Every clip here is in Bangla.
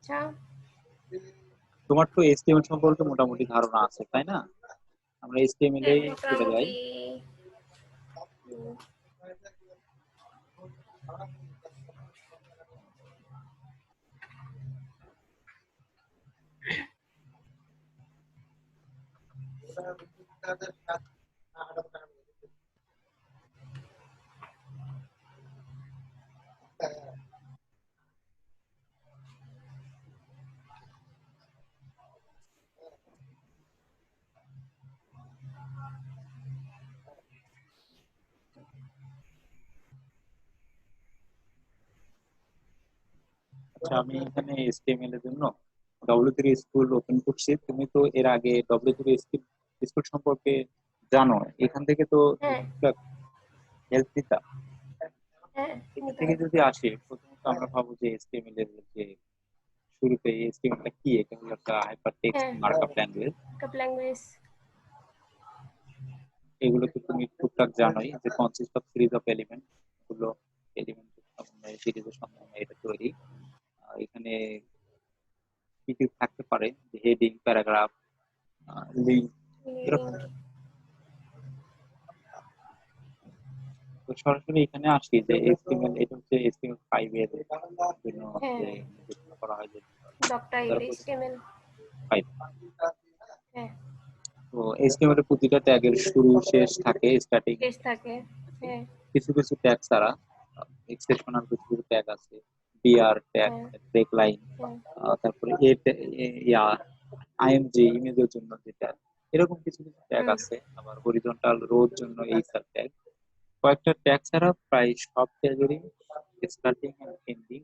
আচ্ছা, তোমার তো HTML সম্পর্কে মোটামুটি ধারণা আছে তাই না? আমরা HTML এ চলে যাই। মোটামুটি। উম, আচ্ছা, আমি এখানে HTML এর জন্য W3 স্কুল ওপেন করছি। তুমি তো এর আগে W3 স্কুল সম্পর্কে জানো, এখান থেকে তো হ্যাঁ, হেল্প নিতা। হ্যাঁ, এখান নিতে থেকে হয়। যদি আসে, প্রথমত আমরা ভাবো যে HTML এর যে শুরুতে HTML টা কি, এটা হলো একটা হাইপার টেক্সট হ্যাঁ, মার্কআপ ল্যাঙ্গুয়েজ। Markup language. এগুলো তো তুমি টুকটাক জানোই যে consist of series of element, এগুলো এলিমেন্ট সমন্বয়ে সিরিজের সমন্বয়ে এটা তৈরি। এখানে কি কি থাকতে পারে, হেডিং, প্যারাগ্রাফ, লিঙ্ক, এরকম। তো সরাসরি এখানে আসি যে HTML, এটা হচ্ছে HTML5 এর জন্য হ্যাঁ, যে নির্দেশনা করা হয় যে ডকটাইপ, এইচটিএমএল। 5। হ্যাঁ, তো HTML এর প্রতিটা ট্যাগের শুরু শেষ থাকে, স্টার্টিং পেজ থাকে। হ্যাঁ, কিছু কিছু ট্যাগ ছাড়া এক্সেপশনাল কিছু কিছু ট্যাগ আছে, বিআর ট্যাগ, হ্যাঁ, ব্রেক লাইন, হ্যাঁ, তারপরে ইয়া আইএমজি ইমেজের জন্য যে ট্যাগ, এরকম কিছু কিছু ট্যাগ হুম, আছে। আবার হরিজন্টাল রোর জন্য এই সাব ট্যাগ। কয়েকটা ট্যাগ ছাড়া প্রায় সব ট্যাগেরই স্টার্টিং এন্ড এন্ডিং।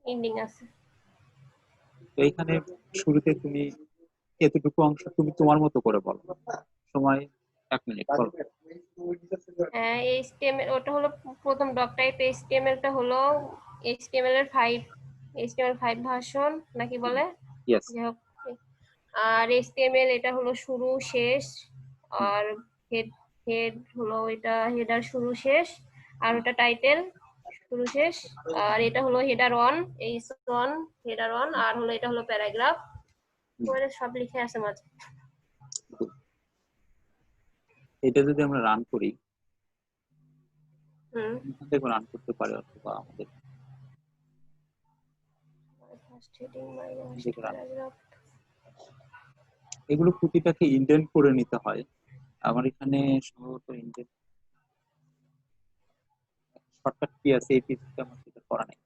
এন্ডিং আছে। তো এখানে শুরুতে তুমি এতটুকু অংশ তুমি তোমার মতো করে বলো, সময় 1 মিনিট বলো। হ্যাঁ, এইচটিএমএল ওটা হলো প্রথম ডকটাইপ। এইচটিএমএলটা হলো এইচটিএমএল এর 5, এইচটিএমএল 5 ভার্সন নাকি বলে। ইয়েস। যাই হোক, আর এইচটিএমএল এটা হলো শুরু শেষ। আর হেড হেড হলো এটা হেডার শুরু শেষ। আর ওটা টাইটেল শুরু শেষ। আর এটা হলো header one, H one, header one. আর হলো এটা হলো প্যারাগ্রাফ। ওখানে সব লিখে আছে মাঝে। এটা যদি আমরা রান করি, হুম, দেখো রান করতে পারে, অথবা আমাদের ফার্স্ট হেডিং মাই লাস্ট দেখে রান, প্যারাগ্রাফ। এগুলো প্রতিটাকে ইন্ডেন্ট করে নিতে হয়। আমার এখানে সম্ভবত ইন্ডেন্ট শর্টকাট কি আছে, এই পিসটা আমার সেটা করা নেই।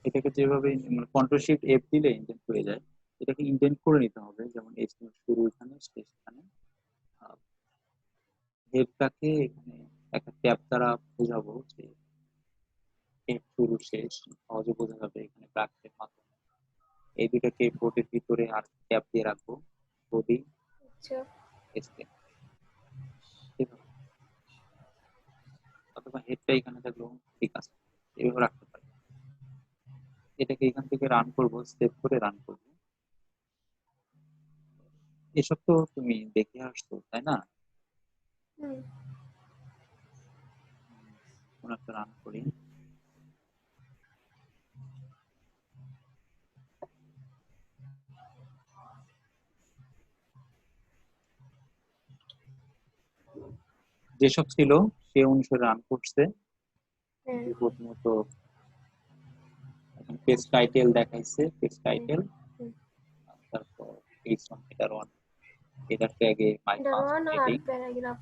এটাকে যেভাবে কন্ট্রোল শিফট এফ দিলে ইন্ডেন্ট হয়ে যায়, এটাকে ইন্ডেন্ট করে নিতে হবে। যেমন এইচটিএমএল শুরু এখানে, শেষ এখানে, হেডটাকে এখানে একটা ট্যাব দ্বারা বোঝাবো যে হেড শুরু শেষ, সহজে বোঝা যাবে এখানে ব্র্যাকেটের মাধ্যমে। এই দুটাকে বোর্ডের ভিতরে আর ট্যাব দিয়ে রাখবো, বডি, আচ্ছা, এইচটিএমএল, অথবা হেডটা এখানে থাকলেও ঠিক আছে, এভাবে রাখতে পারি। এটাকে এখান থেকে রান করব, সেভ করে রান করব। এসব তো তুমি দেখে আসছো তাই না? হুম, কোন একটা রান করি। যেসব ছিল সে অনুসারে রান করছে। হ্যাঁ, প্রথমত পেজ টাইটেল দেখাইছে, পেজ হুম, টাইটেল, হুম। তারপর H one header one, header ট্যাগে মাই হেডার ফার্স্ট ওয়ান আর হেডিং, প্যারাগ্রাফ।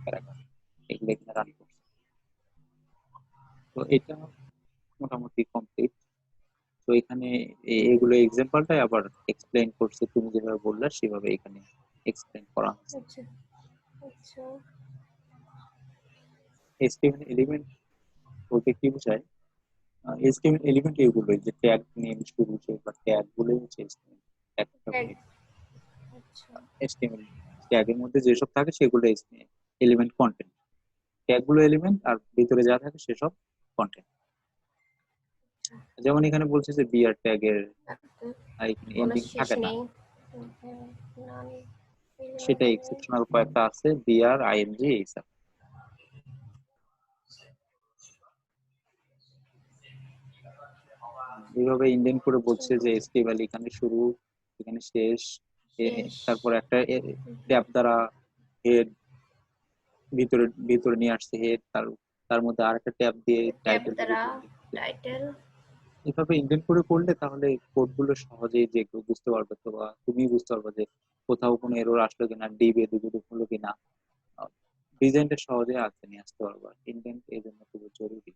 প্যারাগ্রাফ, এগুলো এখানে রান করছে। তো এটা মোটামুটি কমপ্লিট। তো এখানে এগুলো এক্সাম্পলটাই আবার এক্সপ্লেইন করছে, তুমি যেভাবে বললে সেভাবে এখানে এক্সপ্লেইন করা হচ্ছে। আচ্ছা, আচ্ছা। HTML এলিমেন্ট বলতে কি বোঝায়? HTML এলিমেন্ট এগুলোই, যে ট্যাগ নেম শুরু শেষ বা ট্যাগ গুলোই হচ্ছে HTML। এক, আচ্ছা, HTML ট্যাগের মধ্যে যেসব থাকে সেগুলো এলিমেন্ট কন্টেন্ট, ট্যাগ গুলো এলিমেন্ট আর ভিতরে যা থাকে সেসব কন্টেন্ট। যেমন এখানে বলছে যে বিআর ট্যাগের আচ্ছা। এখানে কোনো এন্ডিং শেষ থাকে না, নেই। হ্যাঁ, না নেই, সেটা এলিমেন্ট নেই। এক্সেপশনাল কয়েকটা আছে, বিআর, আইএনজি, এইসব। এইভাবে ইন্ডেন্ট করে বলছে যে এসটিএমএল এখানে শুরু, এখানে শেষ, তারপর একটা ট্যাব দ্বারা হেড ভিতরে ভিতরে নিয়ে আসছে হেড, তার মধ্যে আরেকটা ট্যাব দিয়ে ট্যাব টাইটেল দ্বারা টাইটেল। এভাবে ইন্ডেন্ট করে করলে তাহলে কোডগুলো সহজেই যে কেউ বুঝতে পারবে, তো বা তুমি বুঝতে পারবে যে কোথাও কোনো এরর আসলো কিনা, ডিবে দুটো হলো কিনা, ডিজাইনটা সহজে আঁকতে নিয়ে আসতে পারবা। ইন্ডেন্ট এই জন্য খুব জরুরি।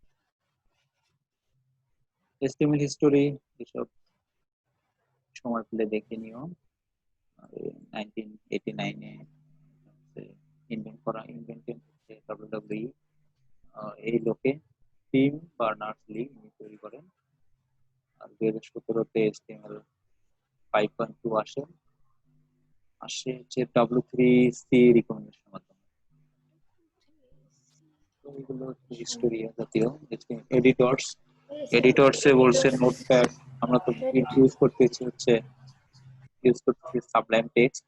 এসটিএমএল হিস্টোরি এসব সময় পেলে দেখে নিও। 1989-এ ইনভেন্ট করা, ইনভেন্টেড হচ্ছে ডাব্লিউডাব্লিউই। এই লোকে টিম বার্নার্স লি তৈরি করেন। আর 2017-তে এসটিএমএল 5.2 আসে হচ্ছে W3C রিকমেন্ডেশনের মাধ্যমে। তো এগুলো হচ্ছে হিস্টোরি জাতীয়। এডিটরস, এডিটরসে বলছে নোটপ্যাড, আমরা তো ইউজ করতেছি সাবলাইম টেক্সট,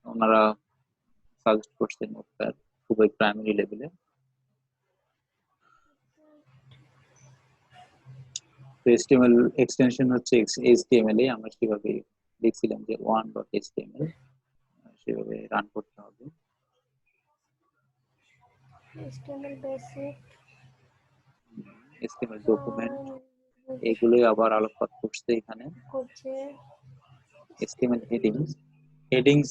ওনারা সাজেস্ট করছে নোটপ্যাড খুবই প্রাইমারি লেভেলে। HTML এক্সটেনশন হচ্ছে HTML এ আমরা সেভাবে লিখছিলাম যে 1.html, সেভাবে রান করতে হবে। HTML বেসিক, HTML ডকুমেন্ট এগুলোই আবার আলোকপাত করছে এখানে। HTML হেডিংস, হেডিংস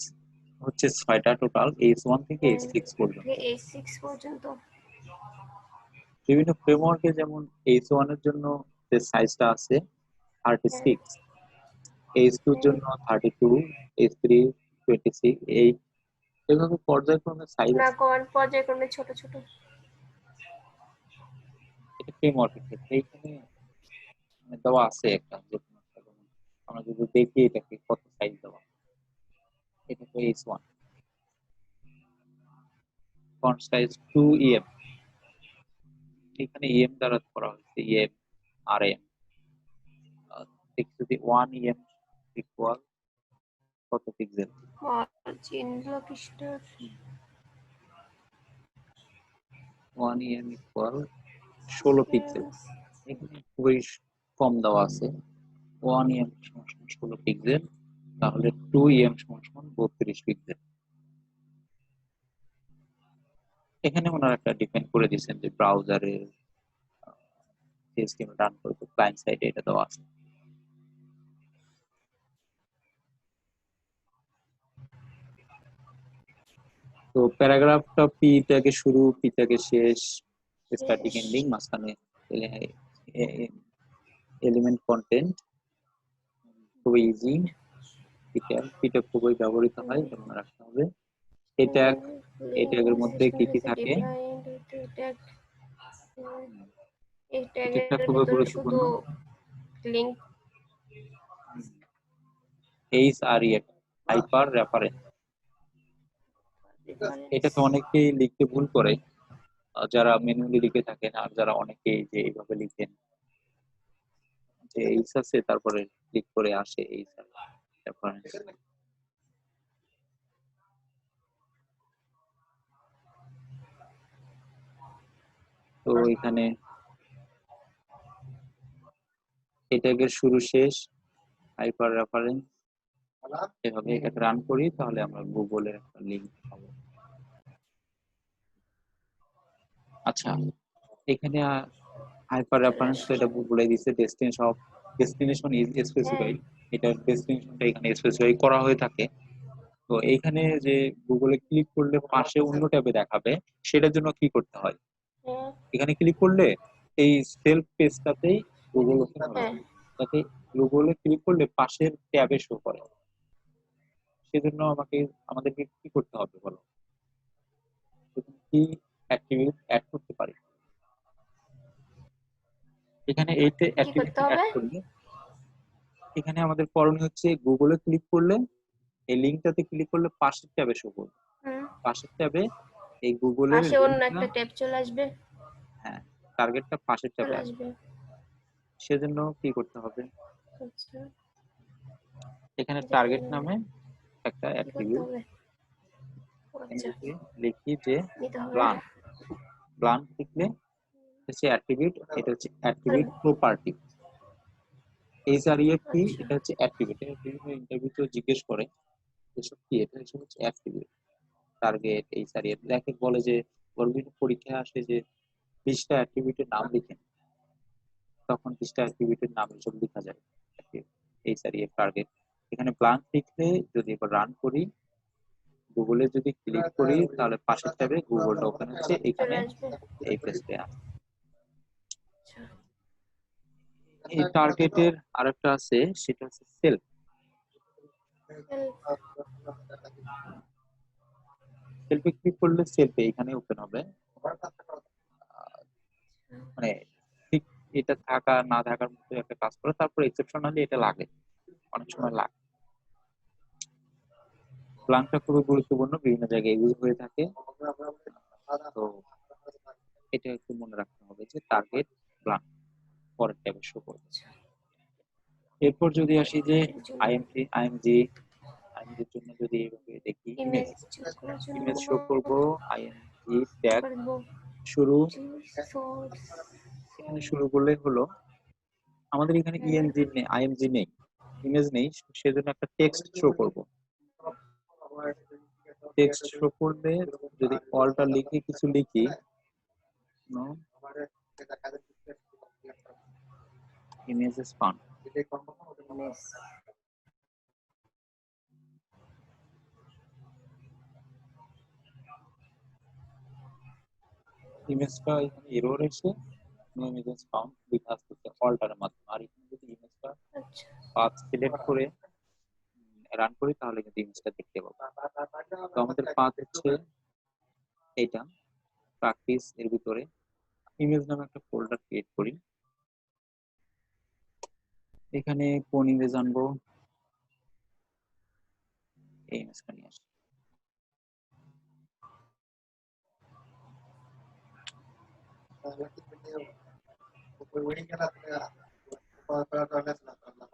হচ্ছে 6টা টোটাল, H1 থেকে H6 পর্যন্ত। H6 পর্যন্ত বিভিন্ন ফ্রেমওয়ার্কে যেমন H1 এর জন্য যে সাইজটা আছে 36, H2 এর জন্য 32, H3 26, এইভাবে পর্যায়ক্রমে সাইজ না আছে। কোন পর্যায়ক্রমে ছোট ছোট। এটা ফ্রেমওয়ার্কের ক্ষেত্রে এখানে দেওয়া আছে একটা, যে আমরা যদি দেখি এটাকে কত সাইজ দেওয়া, এটা তো H1, ফন্ট সাইজ 2em, এখানে em দ্বারা করা হয়েছে, em rm, যদি 1em ইকুয়াল কত pixel, margin block start 1em equal 16 pixel. এখানে খুবই কম দেওয়া আছে, 1em সমান 16 পিক্সেল, তাহলে 2em সমান 32 পিক্সেল। এখানে ওনারা একটা ডিফাইন করে দিয়েছেন যে ব্রাউজারে HTML রান করতে ক্লায়েন্ট সাইডে এটা দেওয়া আছে। তো প্যারাগ্রাফটা পি থেকে শুরু, পি থেকে শেষ, স্ট্যাটিক এন্ডিং, মাঝখানে এলিমেন্ট কন্টেন্ট, খুবই ইজি। পিটা খুবই ব্যবহৃত হয়, এটা মনে রাখতে হবে। এই ট্যাগের মধ্যে কি কি থাকে, এই এটা ট্যাগের খুবই ভিতরে গুরুত্বপূর্ণ। শুধু লিংক, HREF হাইপার রেফারেন্স, এটাকে অনেকেই লিখতে ভুল করে, যারা ম্যানুয়ালি লিখে থাকেন, আর যারা অনেকেই যে এইভাবে লিখেন যে এইচ আছে তারপরে ক্লিক করে আসে এইচ রেফারেন্স। তো এখানে এই ট্যাগের শুরু শেষ হাইপার রেফারেন্স, এভাবে এটাকে রান করি তাহলে আমরা গুগলের একটা লিংক পাবো। আচ্ছা, এখানে হাইপার রেফারেন্স তো এটা বলে দিচ্ছে, ডেস্টিনেশন ইজ স্পেসিফাইড, এটা ডেস্টিনেশনটা এখানে স্পেসিফাই করা হয়ে থাকে। তো এইখানে যে গুগলে ক্লিক করলে পাশে অন্য ট্যাবে দেখাবে, সেটার জন্য কি করতে হয়, এখানে ক্লিক করলে এই সেলফ পেজটাতেই গুগল ওপেন হবে, যাতে গুগলে ক্লিক করলে পাশের ট্যাবে শো করে। সেজন্য আমাদেরকে কি করতে হবে বলো, কি অ্যাট্রিবিউট অ্যাড করতে পারি। এখানে এইটা অ্যাট্রিবিউট অ্যাড করলে, এখানে আমাদের করণীয় হচ্ছে গুগলে ক্লিক করলে এই লিংকটাতে ক্লিক করলে পাশের ট্যাবে শো করবে, পাশের ট্যাবে এই গুগলের পাশে অন্য একটা ট্যাব চলে আসবে, হ্যাঁ টার্গেটটা পাশের ট্যাবে আসবে। সেজন্য কি করতে হবে, এখানে টার্গেট নামে একটা অ্যাট্রিবিউট লিখি যে প্ল্যান, প্ল্যান লিখলে হচ্ছে অ্যাট্রিবিউট, এটা হচ্ছে অ্যাট্রিবিউট প্রপার্টি। এইচআরইএফ কি? আচ্ছা এটা হচ্ছে অ্যাট্রিবিউট। বিভিন্ন ইন্টারভিউতে জিজ্ঞেস করে এসব কি, এটা এসব হচ্ছে অ্যাট্রিবিউট। টার্গেট, এইচআরইএফ দেখে বলে যে বিভিন্ন পরীক্ষায় আসে যে 20টা অ্যাট্রিবিউটের নাম লিখেন, তখন 20টা অ্যাট্রিবিউটের নাম এসব লেখা যায়। এইচআরইএফ টার্গেট। এখানে ব্লাঙ্ক লিখলে যদি এবার রান করি, গুগলে যদি ক্লিক করি, তাহলে পাশের ট্যাবে গুগলটা ওপেন হচ্ছে, চলে এখানে আসবে। এই পেজটা আসে। আচ্ছা এই টার্গেটের আরেকটা আছে, সেটা হচ্ছে সেলফ। সেলফে ক্লিক করলে সেলফে এখানে ওপেন হবে। মানে ঠিক এটা থাকা না থাকার মতো একটা কাজ করে, তারপর এক্সেপশনালি এটা লাগে, অনেক সময় লাগে। প্ল্যানটা খুবই গুরুত্বপূর্ণ, বিভিন্ন জায়গায় ইউজ হয়ে থাকে। তো এটা একটু মনে রাখতে হবে যে টার্গেট প্ল্যান পরের ট্যাবে শো করবে। এরপর যদি আসি যে আইএমজির জন্য যদি এইভাবে দেখি, ইমেজ ইমেজ চুজ করার জন্য ইমেজ শো করবো। আইএমজি ট্যাগ তারপর শুরু, সোর্স। এখানে শুরু করলে হলো। আমাদের এখানে ইএমজি নেই, আইএমজি নেই, ইমেজ নেই, সেজন্য একটা টেক্সট শো করব। টেক্সট শো করলে যদি অলটা লিখে কিছু লিখি, ইমেজেস ফান, ইমেজ ইমেজটা এখানে এরর এসে নো ইমেজেস ফাউন্ড লেখা আসছে অল্টারের মাধ্যমে। আর এখানে যদি ইমেজটা আচ্ছা পাথ সিলেক্ট করে রান করি, তাহলে কিন্তু ইমেজটা দেখতে পাবো। তো আমাদের পাথ হচ্ছে এটা, প্র্যাকটিস এর ভিতরে ইমেজ নামে একটা ফোল্ডার ক্রিয়েট করি। এখানে কোন ইমেজ আনবো, এই ইমেজটা নিয়ে আসি।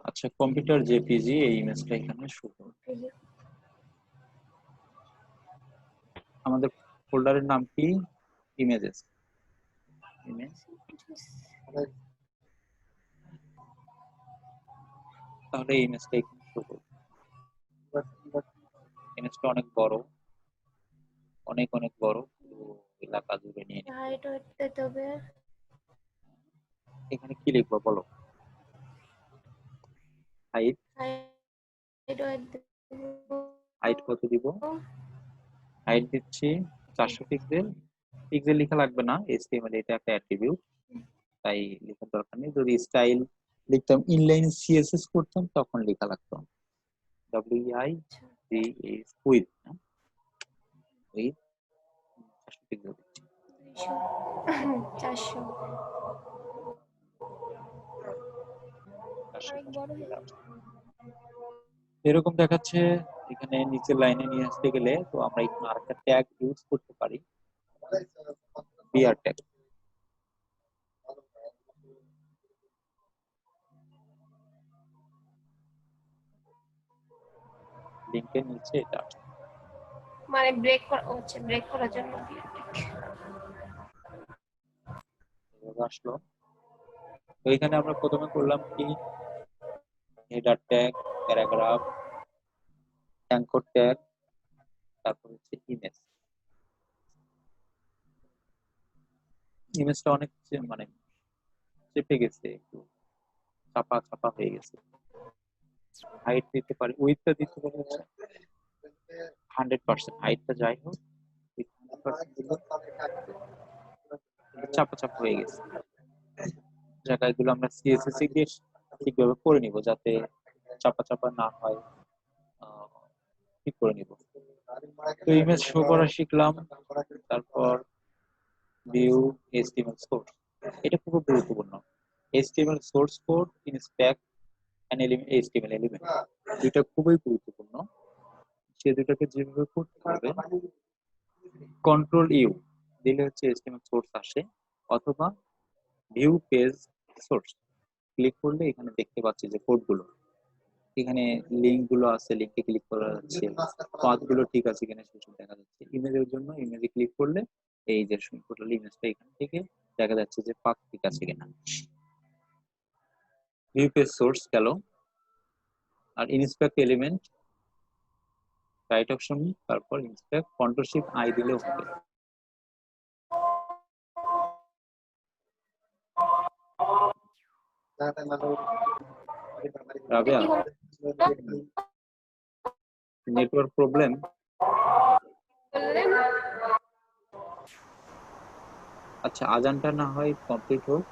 আচ্ছা, কম্পিউটার জেপিজি, এই ইমেজটা এখানে শো করব। আমাদের ফোল্ডারের নাম কি? ইমেজেস। ইমেজ, তাহলে এই ইমেজটা এখানে শো করব। ইমেজটা অনেক বড়, অনেক অনেক বড়, পুরো এলাকা জুড়ে নিয়ে নিতে হবে। হাইট দিতে হবে। এখানে কি লিখবো বলো? হাইট, হাইট হাইট কত দিব? হাইট দিচ্ছি 400 পিক্সেল। পিক্সেল লেখা লাগবে না, এইচটিএমএল এটা একটা অ্যাট্রিবিউট, তাই লেখার দরকার নেই। যদি স্টাইল লিখতাম, ইনলাইন সিএসএস করতাম, তখন লেখা লাগতো। WI G S with, with 400 pixel দিচ্ছি। 400 400 অনেক বড় হয়ে গেছে। এরকম দেখাচ্ছে। এখানে নিচের লাইনে নিয়ে আসতে গেলে তো আমরা এখানে আরেকটা ট্যাগ ইউজ করতে পারি, বিআর ট্যাগ। লিংকের নিচে এটা মানে ব্রেক করা হচ্ছে, ব্রেক করার জন্য এভাবে আসলো। তো এখানে আমরা প্রথমে করলাম কি, header tag, paragraph, anchor tag, তারপর হচ্ছে ইমেজ। ইমেজটা অনেক মানে চেপে গেছে, একটু চাপা চাপা হয়ে গেছে। হাইট দিতে পারি, উইথটা দিতে পারি হচ্ছে 100%। হাইটটা যাই হোক, 100% দিলে চাপা চাপা হয়ে গেছে। জায়গাগুলো আমরা সিএসএস দিয়ে ঠিকভাবে করে নিব, যাতে চাপা চাপা না হয়, ঠিক করে নিব। তো ইমেজ শো করা শিখলাম। তারপর ভিউ এইচটিএমএল সোর্স, এটা খুব গুরুত্বপূর্ণ। HTML source code, inspect and HTML element, দুইটা খুবই গুরুত্বপূর্ণ। সে দুটাকে যেভাবে করতে হবে, কন্ট্রোল ইউ দিলে হচ্ছে এইচটিএমএল সোর্স আসে, অথবা ভিউ পেজ সোর্স ক্লিক করলে এখানে দেখতে পাচ্ছি যে কোডগুলো, এখানে লিঙ্ক গুলো আছে, লিঙ্কে ক্লিক করা যাচ্ছে, পাথ গুলো ঠিক আছে কিনা সেসব দেখা যাচ্ছে। ইমেজের জন্য ইমেজে ক্লিক করলে এই যে টোটাল ইমেজটা এখান থেকে দেখা যাচ্ছে যে পাথ ঠিক আছে কিনা। ভিউ পেজ সোর্স গেল, আর ইন্সপেক্ট এলিমেন্ট রাইট অপশন, তারপর ইন্সপেক্ট, কন্ট্রোল শিফট আই দিলেও হবে। রাবেয়া, কি হলো? Network problem. বললেন আচ্ছা, আজানটা না হয় কমপ্লিট হোক।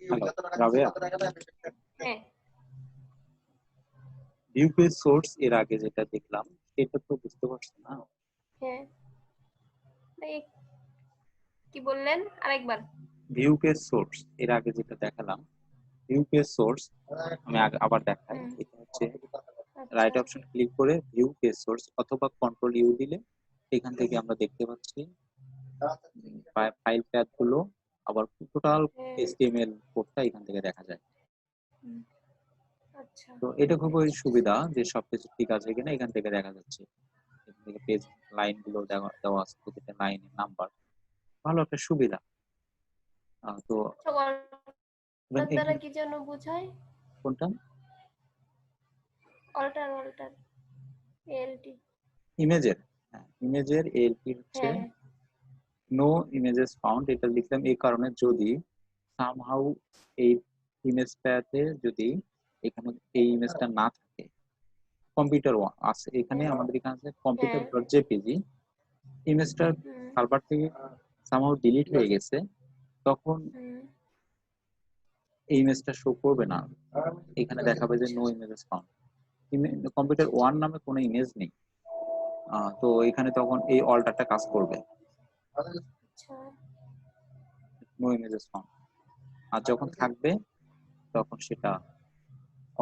হ্যালো রাবেয়া, হ্যাঁ ভিউ পেজ সোর্স এর আগে যেটা দেখলাম সেটা তো বুঝতে পারছো না? হ্যাঁ এই কি বললেন আরেকবার? ভিউ পেজ সোর্স এর আগে যেটা দেখালাম, ভিউ পেজ সোর্স আমি আবার দেখাই। হুম, এটা হচ্ছে আচ্ছা রাইট অপশন ক্লিক করে ভিউ পেজ সোর্স অথবা কন্ট্রোল ইউ দিলে এখান থেকে আমরা দেখতে পাচ্ছি ফাইল প্যাথ গুলো, আবার টোটাল হ্যাঁ এইচটিএমএল কোডটা এখান থেকে দেখা যায়। হুম, আচ্ছা তো এটা খুবই সুবিধা যে সবকিছু ঠিক আছে কিনা এখান থেকে দেখা যাচ্ছে। এখান থেকে পেজ লাইন গুলো দেওয়া দেওয়া আছে, প্রতিটা লাইনের নাম্বার, ভালো একটা সুবিধা। তো অল্টার দ্বারা কি যেন বোঝায়? কোনটা? Alter alter LT. ইমেজের, হ্যাঁ ইমেজের এলপি হচ্ছে হ্যাঁ নো ইমেজেস ফাউন্ড। এটা লিখলাম এই কারণে যদি সামহাউ এই ইমেজটাতে যদি এখানে এই ইমেজটা না থাকে, কম্পিউটার আছে এখানে, হ্যাঁ আমাদের এখানে আছে হ্যাঁ কম্পিউটার ডট জেপিজি, ইমেজটা হুম সার্ভার থেকে সামহাউ ডিলিট হয়ে গেছে, তখন হুম এই ইমেজটা শো করবে না, এখানে দেখাবে যে আচ্ছা no images found. Computer one নামে কোনো ইমেজ নেই। তো এখানে তখন এই অল্টারটা কাজ করবে, আচ্ছা নো ইমেজেস ফাউন্ড। আর যখন থাকবে তখন সেটা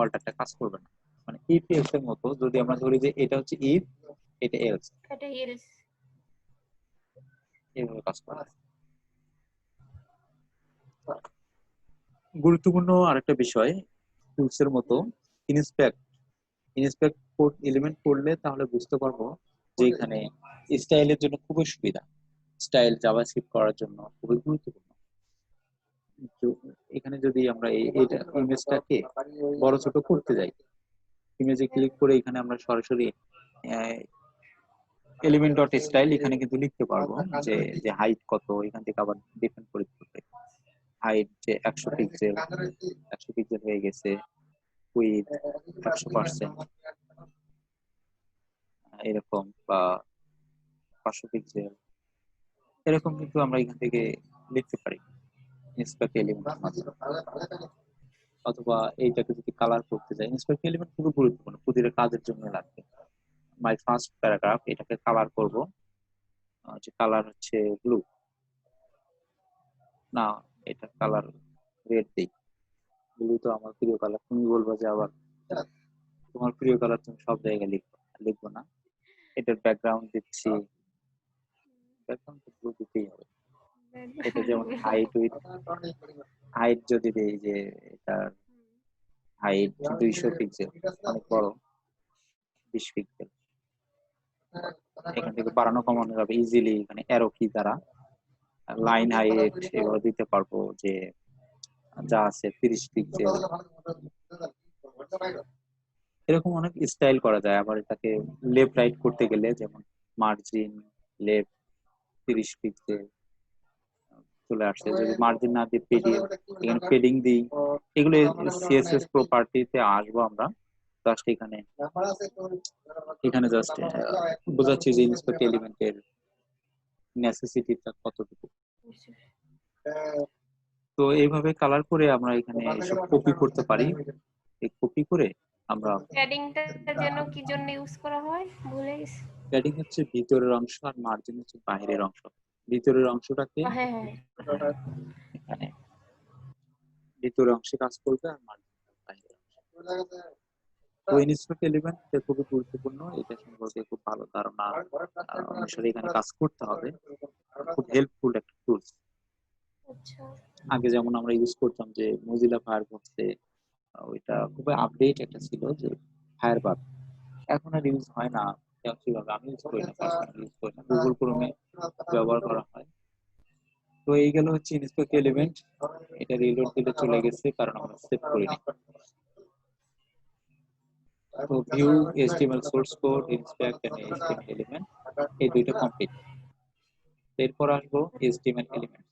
অল্টারটা কাজ করবে না। মানে ইফ এলস এর মতো, যদি আমরা ধরি যে এটা হচ্ছে ইফ, এটা এলস, এটা হিলস। এইভাবে কাজ করবে। গুরুত্বপূর্ণ আরেকটা বিষয়, টুলস এর মতো হুম ইনস্পেক্ট, ইনস্পেক্ট কোড এলিমেন্ট করলে তাহলে বুঝতে পারবো যে এখানে স্টাইলের জন্য খুবই সুবিধা, স্টাইল জাভাস্ক্রিপ্ট করার জন্য খুবই গুরুত্বপূর্ণ। তো এখানে যদি আমরা এটা ইমেজটাকে বড় ছোট করতে যাই, ইমেজে ক্লিক করে এখানে আমরা সরাসরি এলিমেন্ট ডট স্টাইল এখানে কিন্তু লিখতে পারবো যে যে হাইট কত, এখান থেকে আবার ডিফাইন করে দিতে। হাইট যে 100 পিক্সেল, 100 পিক্সেল হয়ে গেছে, উইথ 100%, এরকম, বা 500 পিক্সেল, এরকম কিন্তু আমরা এখান থেকে লিখতে পারি ইন্সপেক্ট এলিমেন্টের মাধ্যমে। অথবা এইটাকে যদি কালার করতে যাই, ইন্সপেক্ট এলিমেন্ট খুবই গুরুত্বপূর্ণ, প্রতিটা কাজের জন্য লাগবে। মাই ফার্স্ট প্যারাগ্রাফ, এটাকে কালার করব, যে কালার হচ্ছে ব্লু, না এটা কালার রেড দিই। ব্লু তো আমার প্রিয় কালার, তুমি বলবো যে আবার তোমার প্রিয় কালার তুমি সব জায়গায় লিখবো, লিখবো না। এটার ব্যাকগ্রাউন্ড দিচ্ছি, ব্যাকগ্রাউন্ড তো ব্লু দিতেই হবে। এটা যেমন হাইট উইথ, হাইট যদি দেই যে এটার হাইট 200 পিক্সেল, অনেক বড়, 20 পিক্সেল, এখান থেকে বাড়ানো কমানো যাবে ইজিলি এখানে অ্যারো কি দ্বারা। লাইন হাইট এগুলো দিতে পারবো যে যা আছে 30 পিক্সেল, এরকম অনেক স্টাইল করা যায়। আবার এটাকে লেফট রাইট করতে গেলে যেমন মার্জিন লেফট 30 পিক্সেল চলে আসছে, যদি মার্জিন না দিয়ে পেডিং, এখানে পেডিং দিই, এগুলো সিএসএস প্রপার্টিতে আসবো আমরা। জাস্ট এখানে এখানে জাস্ট বোঝাচ্ছি যে ইন্সপেক্ট এলিমেন্টের নেসেসিটিটা কতটুকু। তো এইভাবে কালার করে আমরা এখানে সব কপি করতে পারি। এই কপি করে আমরা, প্যাডিংটা যেন কি জন্য ইউজ করা হয় ভুলে গেছি। প্যাডিং হচ্ছে ভিতরের অংশ আর মার্জিন হচ্ছে বাইরের অংশ। ভিতরের অংশটাকে হ্যাঁ হ্যাঁ এখানে ভিতরের অংশে কাজ করবে আর মার্জিন বাইরের অংশে। তো ইনস্টক এলিমেন্ট খুবই গুরুত্বপূর্ণ, এটা সম্পর্কে খুব ভালো ধারণা অনুসারে এখানে কাজ করতে হবে। খুব হেল্পফুল একটা টুলস। আচ্ছা, আগে যেমন আমরা ইউজ করতাম যে মজিলা ফায়ারফক্সে, ওইটা খুবই আপডেট একটা ছিল যে ফায়ারবাগ, এখন আর ইউজ হয় না সেভাবে। আমি ইউজ করি না, পার্সোনালি ইউজ করি না, গুগল ক্রোমে ব্যবহার করা হয়। তো এই গেল হচ্ছে ইনস্টক এলিমেন্ট। এটা রিলোড দিলে চলে গেছে কারণ আমরা সেভ করিনি। তো view, HTML source code, inspect and HTML element, এই দুইটা কমপ্লিট। এরপর আসবো HTML এলিমেন্ট।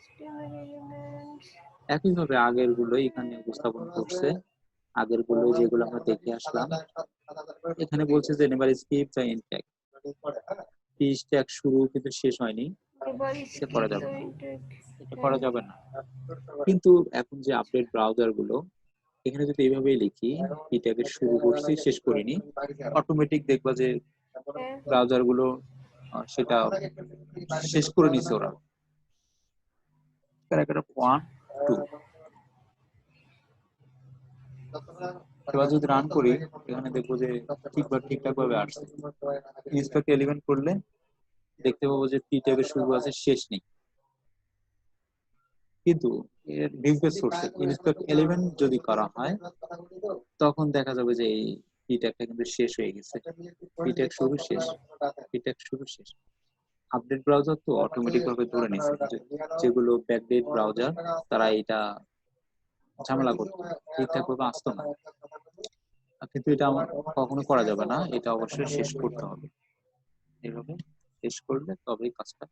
HTML elements, একইভাবে আগের গুলো এখানে উপস্থাপন করছে, আগের গুলো যেগুলো আমরা দেখে আসলাম। এখানে বলছে যে never skip the end tag, piece tag শুরু কিন্তু শেষ হয়নি, never এটা skip করা যাবে the না, intake. এটা করা যাবে না। কিন্তু এখন যে আপডেট ব্রাউজার গুলো, এখানে যদি এইভাবেই লিখি পি ট্যাগের শুরু করছি শেষ করিনি, অটোমেটিক দেখবা যে হ্যাঁ, ব্রাউজার গুলো সেটা শেষ করে নিছে ওরা। প্যারাগ্রাফ 1 2, এবার যদি রান করি এখানে দেখবো যে ঠিকঠাক ভাবে আসছে। ইনস্টক এলিমেন্ট করলে দেখতে পাবো যে পি ট্যাগের শুরু আছে শেষ নেই। কিন্তু এর ডিফল্ট সোর্সে ইনস্টক এলিমেন্ট যদি করা হয় তখন দেখা যাবে যে এই পি ট্যাগটা কিন্তু শেষ হয়ে গেছে। পি ট্যাগ শুরু শেষ, পি ট্যাগ শুরু শেষ। আপডেট ব্রাউজার তো অটোমেটিক ভাবে ধরে নিছে, যেগুলো ব্যাকডেট ব্রাউজার তারা এটা ঝামেলা করতো, ঠিকঠাক ভাবে আসতো না। কিন্তু এটা আমার কখনো করা যাবে না, এটা অবশ্যই শেষ করতে হবে। এইভাবে শেষ করলে তবেই কাজটা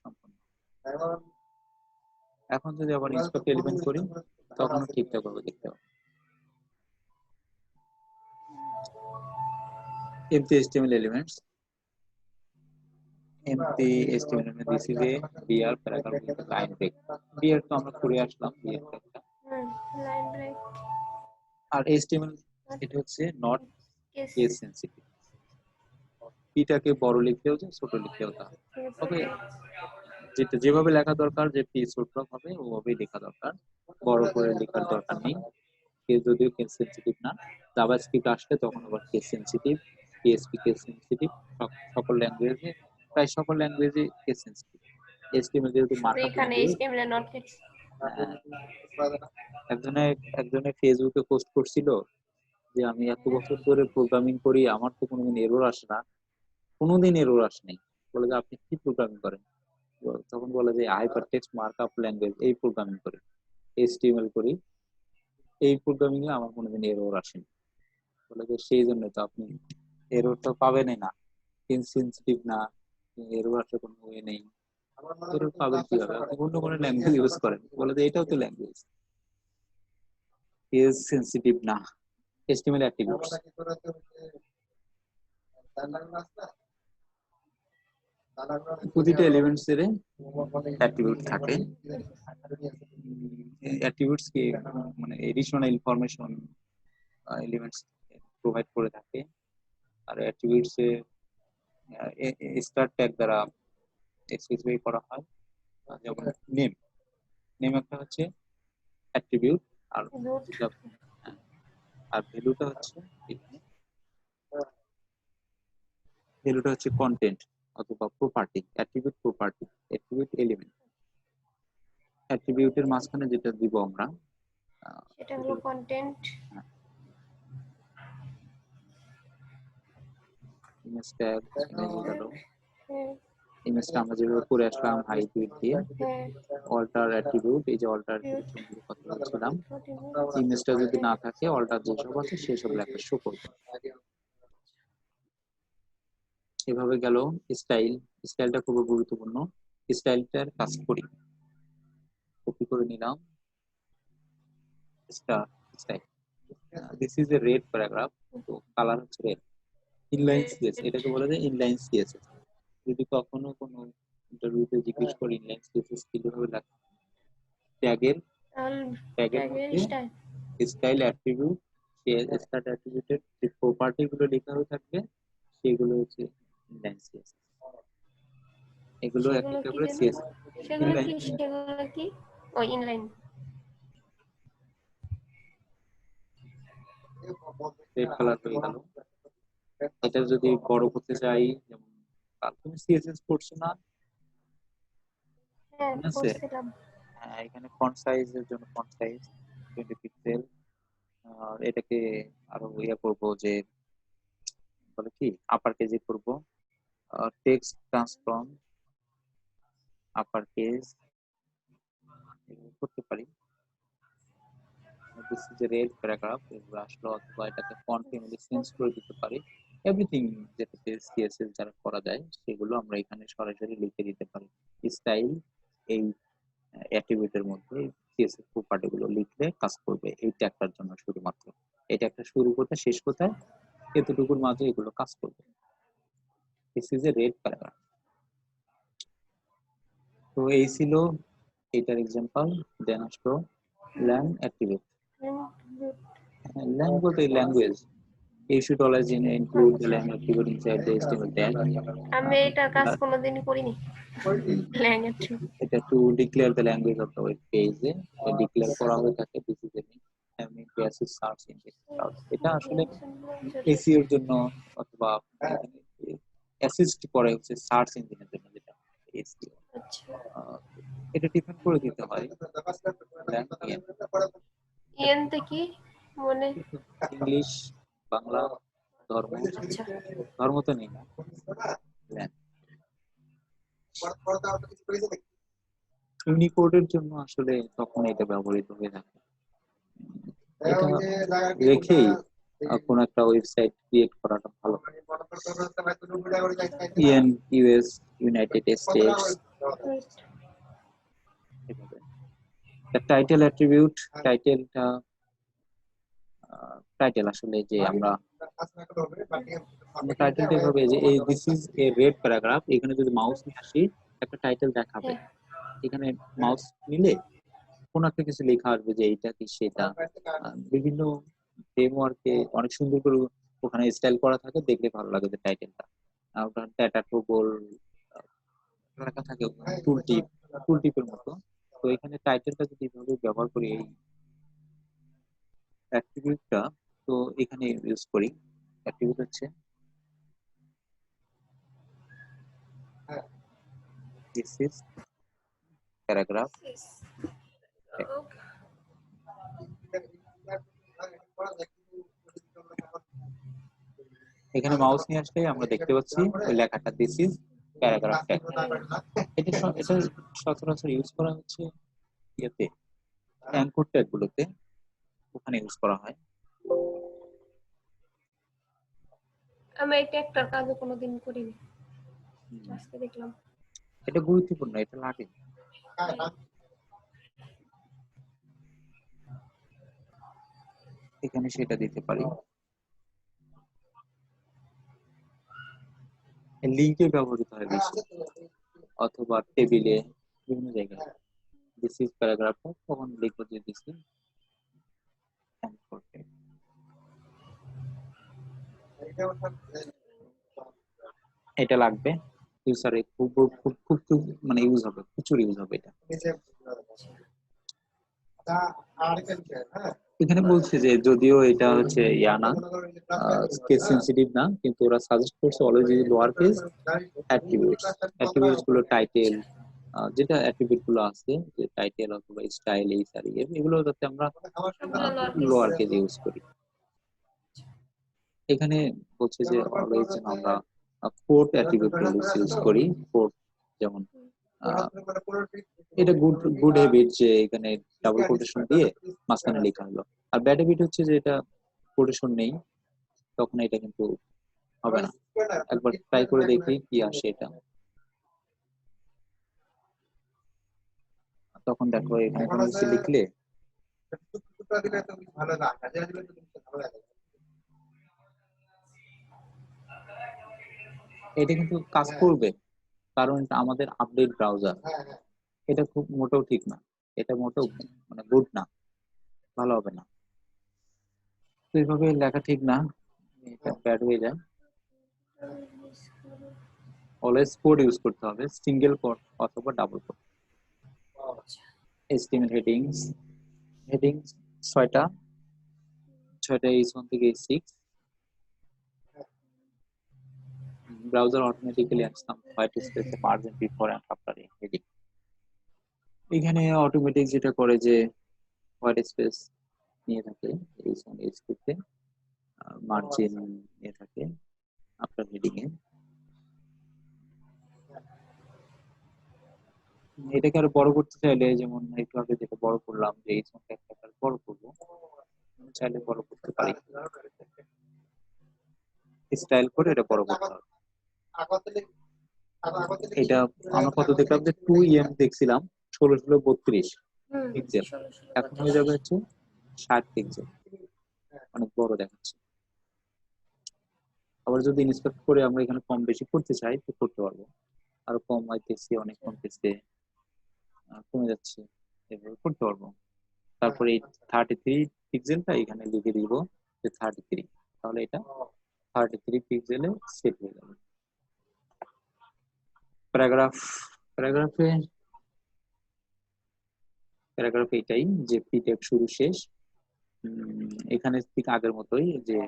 সম্পূর্ণ। এখন যদি আবার ইনস্টক এলিমেন্ট করি তখনও ঠিকঠাক ভাবে দেখতে হবে। empty HTML elements, empty HTML element, this is a BR paragraph with a line break. BR তো আমরা করে আসলাম, BR একটা। line break, আর HTML এটা হচ্ছে নট case, কেস সেনসিটিভ, পিটাকে বড় লিখতেও যায় ছোট লিখতেও যায়, তবে যেটা যেভাবে লেখা দরকার যে পি ছোট হবে ওভাবেই লেখা দরকার, বড় করে লেখার দরকার নেই। কেস যদিও কেস সেনসিটিভ না, জাভাস্ক্রিপ্ট আসলে তখন আবার case sensitive, PHP case sensitive, সকল ল্যাঙ্গুয়েজে, প্রায় সকল ল্যাঙ্গুয়েজে কেস সেনসিটিভ। HTML যেহেতু শুধু মার্কআপ এখানে ল্যাঙ্গুয়েজ, HTML not case. একজনে একজনে ফেসবুকে পোস্ট করছিল যে আমি এত বছর ধরে প্রোগ্রামিং করি, আমার তো কোনোদিন এরর আসে না, কোনোদিন এরর আসেনি। বলে যে আপনি কি প্রোগ্রামিং করেন? তখন বলে যে হাইপার টেক্সট মার্কআপ ল্যাঙ্গুয়েজ, এই প্রোগ্রামিং করি, HTML করি, এই প্রোগ্রামিং এ আমার কোনোদিন এরর আসেনি। বলে যে সেই জন্য তো আপনি এরর তো পাবেনই না, সেনসিটিভ না, এরর আসলে কোনো ওয়ে নেই, এরর পাবেন কিভাবে? আপনি অন্য কোনো ল্যাঙ্গুয়েজ ইউজ করেন। বলে যে এটাও তো ল্যাঙ্গুয়েজ, কেস সেনসিটিভ না। HTML অ্যাট্রিবিউটস, প্রতিটা এলিমেন্টস এর অ্যাট্রিবিউট থাকে। অ্যাট্রিবিউটস কি মানে এডিশনাল ইনফরমেশন এলিমেন্টস প্রোভাইড করে থাকে। আর অ্যাট্রিবিউটস এ স্টার ট্যাগ দ্বারা স্পেসিফাই করা হয়। যেমন নেম, নেম একটা হচ্ছে অ্যাট্রিবিউট, আর Root, যেটা আর ভ্যালুটা হচ্ছে এখানে, ভ্যালুটা হচ্ছে কন্টেন্ট অথবা property, attribute property, attribute element. অ্যাট্রিবিউটের মাঝখানে যেটা দিব আমরা সেটা হলো content. ইমেজ ট্যাগ, ইমেজ গেল, হ্যাঁ, ইমেজটা আমরা যেভাবে করে আসলাম হাইট উইডথ দিয়ে। হ্যাঁ, অল্টার অ্যাট্রিবিউট, এই যে অল্টার অ্যাট্রিবিউট সম্পর্কে কথা বলছিলাম, ইমেজটা যদি না থাকে অল্টার যেসব আছে সেসব লেখা শো করবে। এভাবে গেল স্টাইল, স্টাইলটা খুব গুরুত্বপূর্ণ। স্টাইলটার কাজ করি, কপি করে নিলাম, star style, this is a red paragraph, তো কালার হচ্ছে রেড। ইনলাইন সিএস, এটাকে বলা যায় ইনলাইন সিএসএস। যদি কখনো কোনো ইন্টারভিউতে জিজ্ঞেস করে ইনলাইন সিএসএস কিভাবে লেখা, ট্যাগের ট্যাগের tag মধ্যে style. স্টাইল অ্যাট্রিবিউট, স্টাইল অ্যাট্রিবিউটের যে প্রপার্টি গুলো লেখা হয়ে থাকবে সেগুলো হচ্ছে ইনলাইন সিএসএস। এগুলো সেগুলো একটা কি করে জানো? সিএসএস ইনলাইন সেগুলো কি? ও ইনলাইন। রেড কালার হয়ে গেল। এটা যদি বড় করতে চাই, যেমন তুমি সিএসএস করছো না, হ্যাঁ, ঠিক আছে? করছিলাম। হ্যাঁ, এখানে ফন্ট সাইজের জন্য ফন্ট সাইজ 20 পিক্সেল। আর এটাকে আরো ইয়া করবো, যে বলে কি আপার কেজে করব। টেক্সট ট্রান্সফর্ম আপার কেজ করতে পারি। This is a red paragraph, এগুলো আসলো, অথবা এটাকে ফন্ট ফ্যামিলি চেঞ্জ করে দিতে পারি। এভরিথিং যেটাতে সিএসএস যারা করা যায় সেগুলো আমরা এখানে সরাসরি লিখে দিতে পারি। স্টাইল এই অ্যাট্রিবিউটের মধ্যে সিএসএস প্রপার্টি গুলো লিখলে কাজ করবে এই ট্যাগটার জন্য শুধুমাত্র। এটা একটা শুরু কোথায় শেষ কোথায় এতটুকুর মাঝে এগুলো কাজ করবে। This is a red paragraph. তো এই ছিল এটার এক্সাম্পল। দেন আসলো ল্যাং অ্যাট্রিবিউট। ল্যাং বলতে language, you should always include the আচ্ছা, lang attribute inside the HTML tag. আমি এটার কাজ কোনোদিনই করিনি। ল্যাঙ্গুয়েজ। এটা to declare the language of the web page A declare করা হয়ে থাকে। this is a mean to assist search engine result. এটা আসলে এসইও এর জন্য, অথবা অ্যাসিস্ট করে হচ্ছে সার্চ ইঞ্জিনের জন্য, যেটা এসইও। আচ্ছা, এটা ডিফাইন করে দিতে হয় lang ইয়েনতে কি মানে? ইংলিশ, বাংলা, ধর্ম, আচ্ছা, ধর্ম তো নেই না, lang। ইউনিকোডের জন্য আসলে তখন এটা ব্যবহৃত হয়ে থাকে। এটা রেখেই কোন একটা ওয়েবসাইট ক্রিয়েট করাটা ভালো। ইএন, ইউএস, ইউনাইটেড স্টেটস, এভাবে। টাইটেল অ্যাট্রিবিউট, টাইটেলটা টাইটেল আসলে যে আমরা টাইটেলটা এভাবে, যে এই this is a red paragraph, এখানে যদি মাউস নিয়ে আসি একটা টাইটেল দেখাবে। হ্যাঁ, এখানে মাউস নিলে কোন একটা কিছু লেখা আসবে যে এইটা কি সেটা। বিভিন্ন ফ্রেমওয়ার্কে অনেক সুন্দর করে ওখানে স্টাইল করা থাকে, দেখলে ভালো লাগে যে টাইটেলটা। ওটা টাটা টোগল লেখা থাকে, টুল টিপের মতো। তো এখানে টাইটেলটা যদি এভাবে ব্যবহার করি এই অ্যাট্রিবিউটটা, তো এখানে ইউজ করি। অ্যাট্রিবিউট হচ্ছে দিস ইজ প্যারাগ্রাফ। এখানে মাউস নিয়ে আসলে আমরা দেখতে পাচ্ছি ওই লেখাটা দিস ইজ প্যারাগ্রাফ ট্যাগ। এটা সচরাচর ইউজ করা হচ্ছে ইয়েতে, অ্যাঙ্কর ট্যাগ গুলোতে, ওখানে ইউজ করা হয়। আমি এটা একটা কাজও কোনোদিন করিনি, আজকে দেখলাম। এটা গুরুত্বপূর্ণ, এটা লাগে। এখানে সেটা দিতে পারি। লিঙ্কে ব্যবহৃত হয় বেশি, অথবা টেবিলে, বিভিন্ন জায়গায়। দিস ইজ প্যারাগ্রাফ, তখন লিখবো যে দিস ইজ অ্যাঙ্কর ট্যাগ। এটা লাগবে ফিউচারে, খুব খুব খুব খুব মানে ইউজ হবে, প্রচুর ইউজ হবে এটা। এখানে বলছে যে যদিও এটা হচ্ছে ইয়া না, কেস সেনসিটিভ না, কিন্তু ওরা সাজেস্ট করছে always use lower case attributes. Attributes গুলো টাইটেল, যেটা অ্যাট্রিবিউট গুলো আছে, যে টাইটেল অথবা স্টাইল, এই সারি এগুলো যাতে আমরা সবগুলো lower case. Lower case use করি। এখানে বলছে যে অলওয়েজ যেন আমরা কোট অ্যাট্রিবিউট ইউজ করি। কোট যেমন এটা গুড গুড হ্যাবিট, যে এখানে ডাবল কোটেশন দিয়ে মাঝখানে লেখা হলো। আর ব্যাড হ্যাবিট হচ্ছে যে এটা কোটেশন নেই, তখন এটা কিন্তু হবে না। একবার ট্রাই করে দেখি কি আসে এটা। তখন দেখো এখানে কোনো কিছু লিখলে এটা কিন্তু কাজ করবে, কারণ এটা আমাদের আপডেট ব্রাউজার। এটা খুব মোটেও ঠিক না, এটা মোটেও মানে গুড না, ভালো হবে না। তো এইভাবে লেখা ঠিক না, এটা ব্যাড হয়ে যায়। অলওয়েজ কোড ইউজ করতে হবে, সিঙ্গেল কোড অথবা double quote. HTML headings, headings ছয়টা, H1 থেকে H6। ব্রাউজার অটোমেটিক্যালি একদম হোয়াইট স্পেসে margin before and after heading. এখানে অটোমেটিক যেটা করে যে হোয়াইট স্পেস নিয়ে থাকে H1 H2 তে, মার্জিন নিয়ে থাকে আফটার হেডিং এ। এটাকে আরো বড় করতে চাইলে, যেমন একটু আগে যেটা বড় করলাম যে H1 টা একটা বড় করবো, চাইলে বড় করতে পারি, স্টাইল করে এটা বড় করতে হবে। এটা আমরা কত দেখলাম যে 2em দেখছিলাম 1632 পিক্সেল, এখন হয়ে যাবে হচ্ছে 60 পিক্সেল, অনেক বড় দেখাচ্ছে। আবার যদি ইন্সপেক্ট করে আমরা এখানে কম বেশি করতে চাই তো করতে পারবো, আরো কম হইতেছে, অনেক কমতেছে, কমে যাচ্ছে, এভাবে করতে পারবো। তারপরে এই 33 পিক্সেলটা এখানে লিখে দিব যে 33, তাহলে এটা 33 পিক্সেলে সেট হয়ে যাবে। প্যারাগ্রাফ, প্যারাগ্রাফে প্যারাগ্রাফ এটাই যে পি ট্যাগ শুরু শেষ। এখানে ঠিক আগের মতোই যে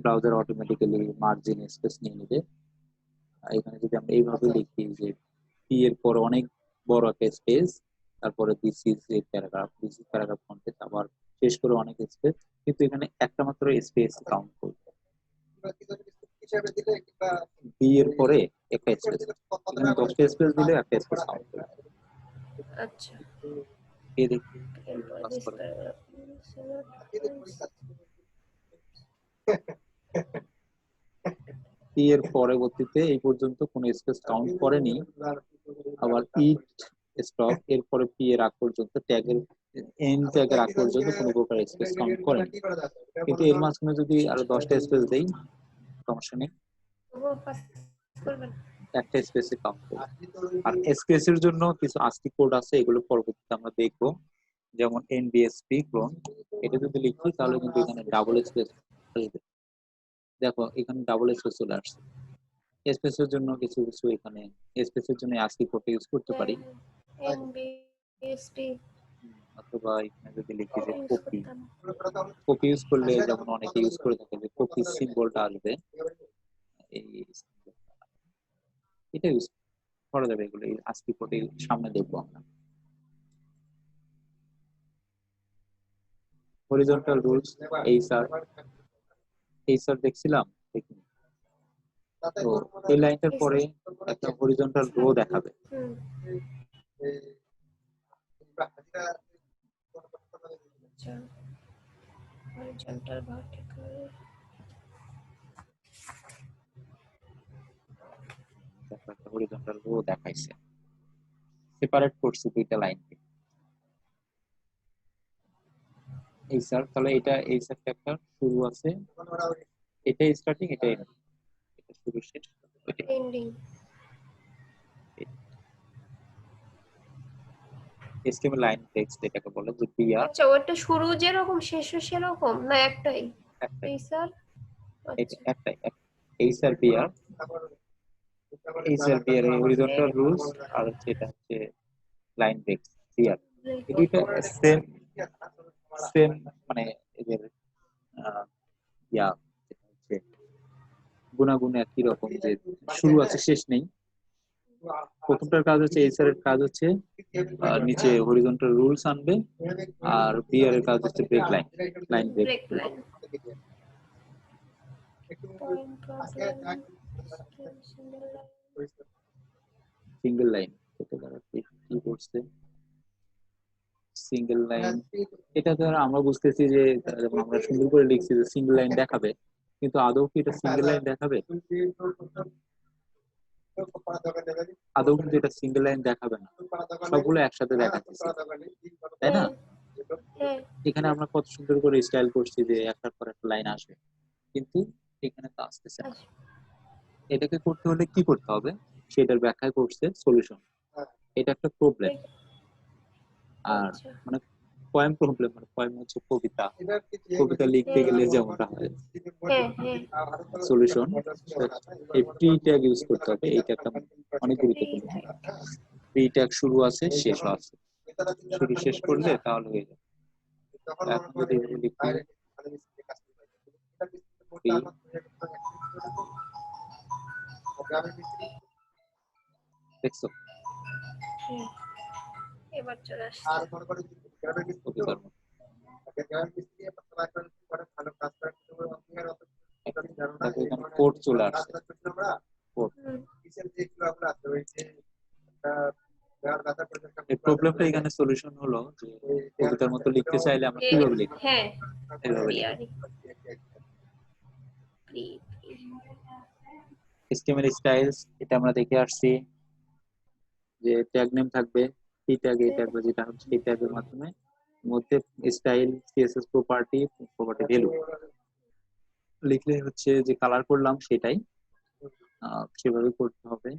ব্রাউজার অটোমেটিক্যালি মার্জিন স্পেস নিয়ে নেবে। এখানে যদি আমরা এইভাবে লিখি যে পি এর পর অনেক বড় একটা স্পেস, তারপরে this is a paragraph, this is paragraph content, আবার শেষ করে অনেক স্পেস, কিন্তু এখানে একটা মাত্র স্পেস কাউন্ট করবে। বি এর পরে একটা স্পেস, এখানে 10টা স্পেস দিলে একটা স্পেস কাউন্ট করবে। আচ্ছা, এই দেখি কাজ করে। পি এর পরবর্তীতে এই পর্যন্ত কোনো স্পেস কাউন্ট করেনি, আবার ইট স্টপ এর পরে পি এর আগ পর্যন্ত ট্যাগের এন্ড ট্যাগের আগ পর্যন্ত কোনো প্রকার স্পেস কাউন্ট করেনি, কিন্তু এর মাঝখানে যদি আরো 10টা স্পেস দেই সমস্যা নেই, একটা স্পেসে কাউন্ট করবে। আর স্পেস এর জন্য কিছু আস্কি কোড আছে, এগুলো পরবর্তীতে আমরা দেখবো, যেমন এনবিএসপি ক্লোন, এটা যদি লিখি তাহলে কিন্তু এখানে ডাবল স্পেস আসবে। দেখো এখানে ডাবল স্পেস চলে আসছে। স্পেসের জন্য কিছু কিছু এখানে স্পেসের জন্য আস্কি কোড ইউজ করতে পারি, এনবিএসপি অথবা এখানে যদি লিখি যে কপি, কপি ইউজ করলে যেমন অনেকে ইউজ করে থাকে যে কপি সিম্বলটা আসবে, এই এটা ইউজ করা যাবে। এগুলো আস্কি কোডে সামনে দেখবো আমরা। হরিজন্টাল রুলস, এই স্যার দেখছিলাম, দেখুন তো এই লাইনটার পরে একটা হরিজন্টাল রো দেখাবে। হরিজন্টাল ভার্টিক্যাল, দেখো একটা হরিজন্টাল রো দেখাইছে, সেপারেট করছে দুইটা লাইনকে। এই স্যার তাহলে এটা এই স্যারটা একটা শুরু আছে, এটা স্টার্টিং, এটা এন্ড, এটা শুরু শেষ, এটা এন্ডিং। HTML লাইন টেক্সট এটাকে বলে যে বিআর। আচ্ছা, ওটা শুরু যেরকম শেষও সেরকম না একটাই? একটাই, এই স্যার, এটা আচ্ছা একটাই, এই স্যার বিআর, এই স্যার বিআর হরিজন্টাল রুলস, আর হচ্ছে এটা হচ্ছে লাইন টেক্সট বিআর। এই দুইটা সেম সেম, মানে এদের ইয়া যেটা হচ্ছে গুণাগুণ একই রকম, যে শুরু আছে শেষ নেই। প্রথমটার কাজ হচ্ছে এইচআর এর কাজ হচ্ছে নিচে হরিজন্টাল রুলস আনবে, আর বিআর এর কাজ হচ্ছে break line, line break, break line, point problem, single line কি করছে সিঙ্গেল লাইন। এটা ধর আমরা বুঝতেছি যে যেমন আমরা সুন্দর করে লিখছি যে সিঙ্গেল লাইন দেখাবে, কিন্তু আদৌ কি এটা সিঙ্গেল লাইন দেখাবে? আদৌ কিন্তু এটা সিঙ্গেল লাইন দেখাবে না, সবগুলো একসাথে দেখাচ্ছে, তাই না? এখানে আমরা কত সুন্দর করে স্টাইল করছি যে একটার পর একটা লাইন আসবে, কিন্তু এখানে তো আসতেছে না। এটাকে করতে হলে কি করতে হবে সেটার ব্যাখ্যা করছে সলিউশন। এটা একটা প্রবলেম, আর মানে পয়েম প্রবলেম, মানে পয়েম হচ্ছে কবিতা, কবিতা লিখতে গেলে যেমনটা হয় হ্যাঁ হ্যাঁ সলিউশন, এই প্রি ট্যাগ ইউজ করতে হবে। এইটা একটা অনেক গুরুত্বপূর্ণ। প্রি ট্যাগ শুরু আছে, শেষও আছে, শুরু শেষ করলে তাহলে হয়ে যাবে। এখন যদি এভাবে লিখি প্রি, দেখছো হ্যাঁ, এবার চলে আসছে। কবিতার মতো। দেখো এখানে কোড চলে আসছে, কোড। হুম, এই প্রবলেমটা এখানে সলিউশন হলো যে কবিতার মতো লিখতে চাইলে আমরা এ কিভাবে লিখবো, হ্যাঁ এইভাবে লিখবো। প্রিয়ারি প্রি HTML স্টাইলস, এটা আমরা দেখে আসছি যে ট্যাগ নেম থাকবে, এই ট্যাগ এই ট্যাগ যেটা হচ্ছে এই ট্যাগের মাধ্যমে মধ্যে style, CSS property, property value লিখলে হচ্ছে যে কালার করলাম সেটাই সেভাবে করতে হবে।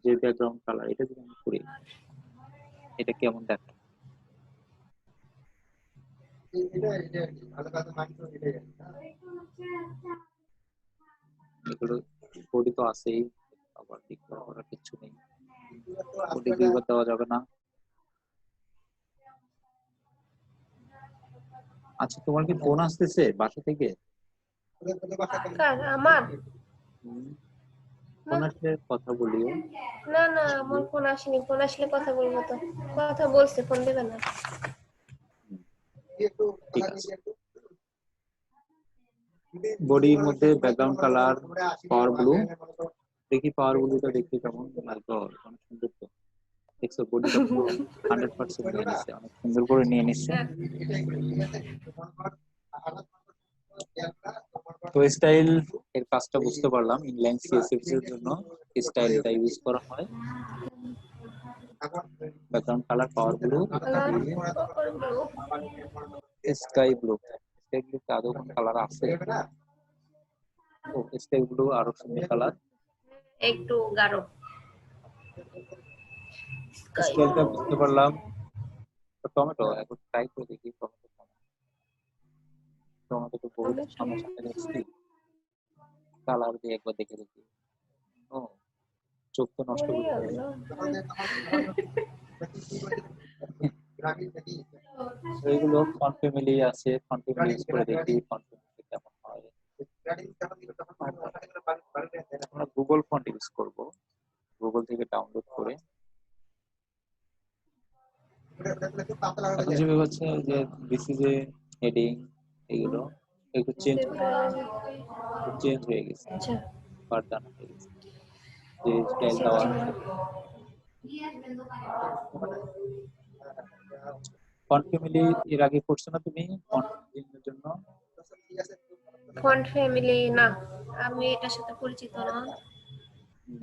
যে ব্যাকগ্রাউন্ড কালার এটা যদি আমি করি, এটা কেমন দেখায়, এগুলো কোডই তো আছেই, আবার ডিক্লেয়ার করার কিছু নেই, ডিক্লেয়ার দেওয়া যাবে না। আচ্ছা, তোমার কি ফোন আসতেছে বাসা থেকে? কার আমার হুম, না ফোন আসলে কথা বলিও। না না আমার ফোন আসেনি, ফোন আসলে কথা বলবো তো। কথা বলছে, ফোন দেবে না। হুম, ঠিক আছে। বডির মধ্যে ব্যাকগ্রাউন্ড কালার পাওয়ার ব্লু, দেখি পাওয়ার ব্লুটা দেখতে কেমন, অনেক সুন্দর তো। দেখছো বডিটা পুরো 100% নিয়ে নিচ্ছে, অনেক সুন্দর করে নিয়ে নিচ্ছে। হ্যাঁ তো স্টাইল এর কাজটা বুঝতে পারলাম, ইনলাইন সিএসএস এর জন্য স্টাইলটা ইউজ করা হয়। Background colour powder blue, colour blue sky blue. Sky blue আদৌ কোন কালার আছে? ও, স্কাই ব্লু আরো সুন্দর কালার। একটু গাঢ় স্কাই স্টাইলটা ব্লু। বুঝতে পারলাম। টমেটো এখন ট্রাই করে দেখি, টমেটো টমেটো তো বহুত সামনে সামনে দেখছি, কালার দিয়ে একবার দেখে দেখি। ও, চোখ তো নষ্ট ওরে করে দেবে। আল্লাহ। তো এগুলো ফন্ট ফ্যামিলি আছে, ফন্ট ফ্যামিলি ইউজ করে দেখি ফন্ট ফ্যামিলি কেমন হয়। আমরা গুগল ফন্ট ইউজ করব, গুগল থেকে ডাউনলোড করে। এখন যেভাবে হচ্ছে যে দিস ইজ এ হেডিং, এগুলো একটু চেঞ্জ চেঞ্জ হয়ে গেছে, আচ্ছা পাল্টানো হয়ে গেছে, যে স্টাইল আচ্ছা দেওয়া আচ্ছা। আছে। ফন্ট ফ্যামিলি এর আগে করছো না তুমি ফন্ট ফ্যামিলির জন্য? ফন্ট ফ্যামিলি না, আমি এটার সাথে পরিচিত না।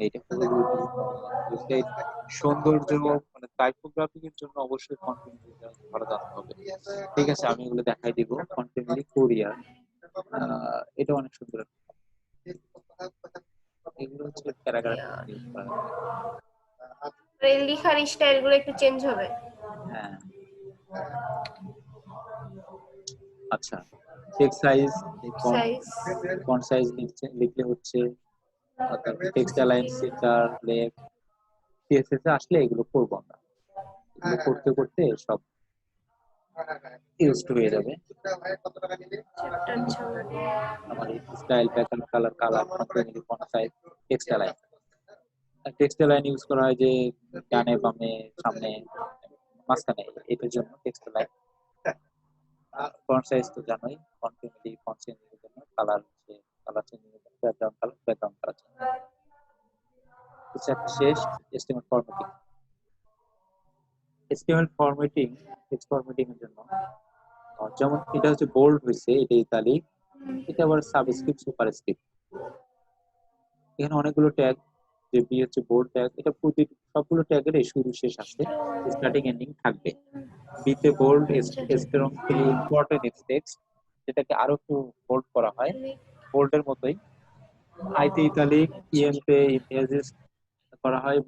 এটা খুবই গুরুত্বপূর্ণ। ওয়েবসাইট সৌন্দর্য, মানে টাইপোগ্রাফির জন্য অবশ্যই ফন্ট ফ্যামিলি ভালো জানতে হবে। ঠিক আছে, আমি এগুলো দেখাই দিব। ফন্ট ফ্যামিলি কোরিয়ার, এটা অনেক সুন্দর। এগুলো হচ্ছে প্যারাগ্রাফ আর ইউজ করা হয়। এই লেখার স্টাইল গুলো একটু চেঞ্জ হবে। হ্যাঁ, আচ্ছা। Text size, font size font size লিখলে হচ্ছে text align, centre, left, CSS এ আসলে এগুলো করবো আমরা। এগুলো করতে করতে সব ইউজড হয়ে যাবে। চ্যাপ্টার ছাড়ানো। আমার style, pattern, colour, font family, font size, text align. Text align use করা হয় যে ডানে বামে সামনে মাঝখানে, এটার জন্য টেক্সট অ্যালাইন। ফন্ট সাইজ তো জানোই, ফন্ট ফ্যামিলি, ফন্ট চেঞ্জিং এর জন্য, কালার হচ্ছে কালার চেঞ্জিং এর জন্য ব্যাকগ্রাউন্ড কালার হচ্ছে একটা শেষ। HTML formatting, HTML formatting, text formatting এর জন্য যেমন এটা হচ্ছে বোল্ড হয়েছে, এটা ইতালিক, এটা আবার সাবস্ক্রিপ্ট, সুপারস্ক্রিপ্ট। এখানে অনেকগুলো ট্যাগ, যে বি হচ্ছে বোল্ড ট্যাগ, এটা প্রতি সবগুলো ট্যাগের শুরু শেষ আছে, স্টার্টিং এন্ডিং থাকবে। বিতে বোল্ড, আচ্ছা স্ট্রংলি ইম্পর্টেন্ট টেক্সট, যেটাকে আরো একটু বোল্ড করা হয়, বোল্ডের মতোই। আইতে ইতালিক, ইএমতে ইমেজেস করা হয়,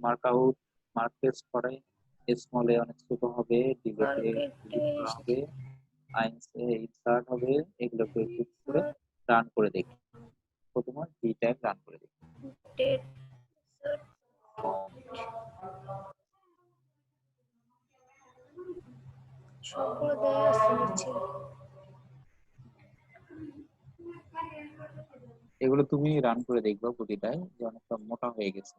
মার্ক আউট, মার্ক টেক্সট করে, স্মল এ অনেক ছোট হবে, ডিলেটে মার্কেট ডিলিট করা টেস্ট হবে, আইনসে ইনসার্ট হবে, এগুলোকে ক্লিক করে রান করে দেখি। প্রথমে ডি ট্যাগ রান করে দেখি। ডেট সবগুলো দেয়া আছে নিচে। এগুলো তুমি রান করে দেখবা প্রতিটাই যে অনেকটা মোটা হয়ে গেছে।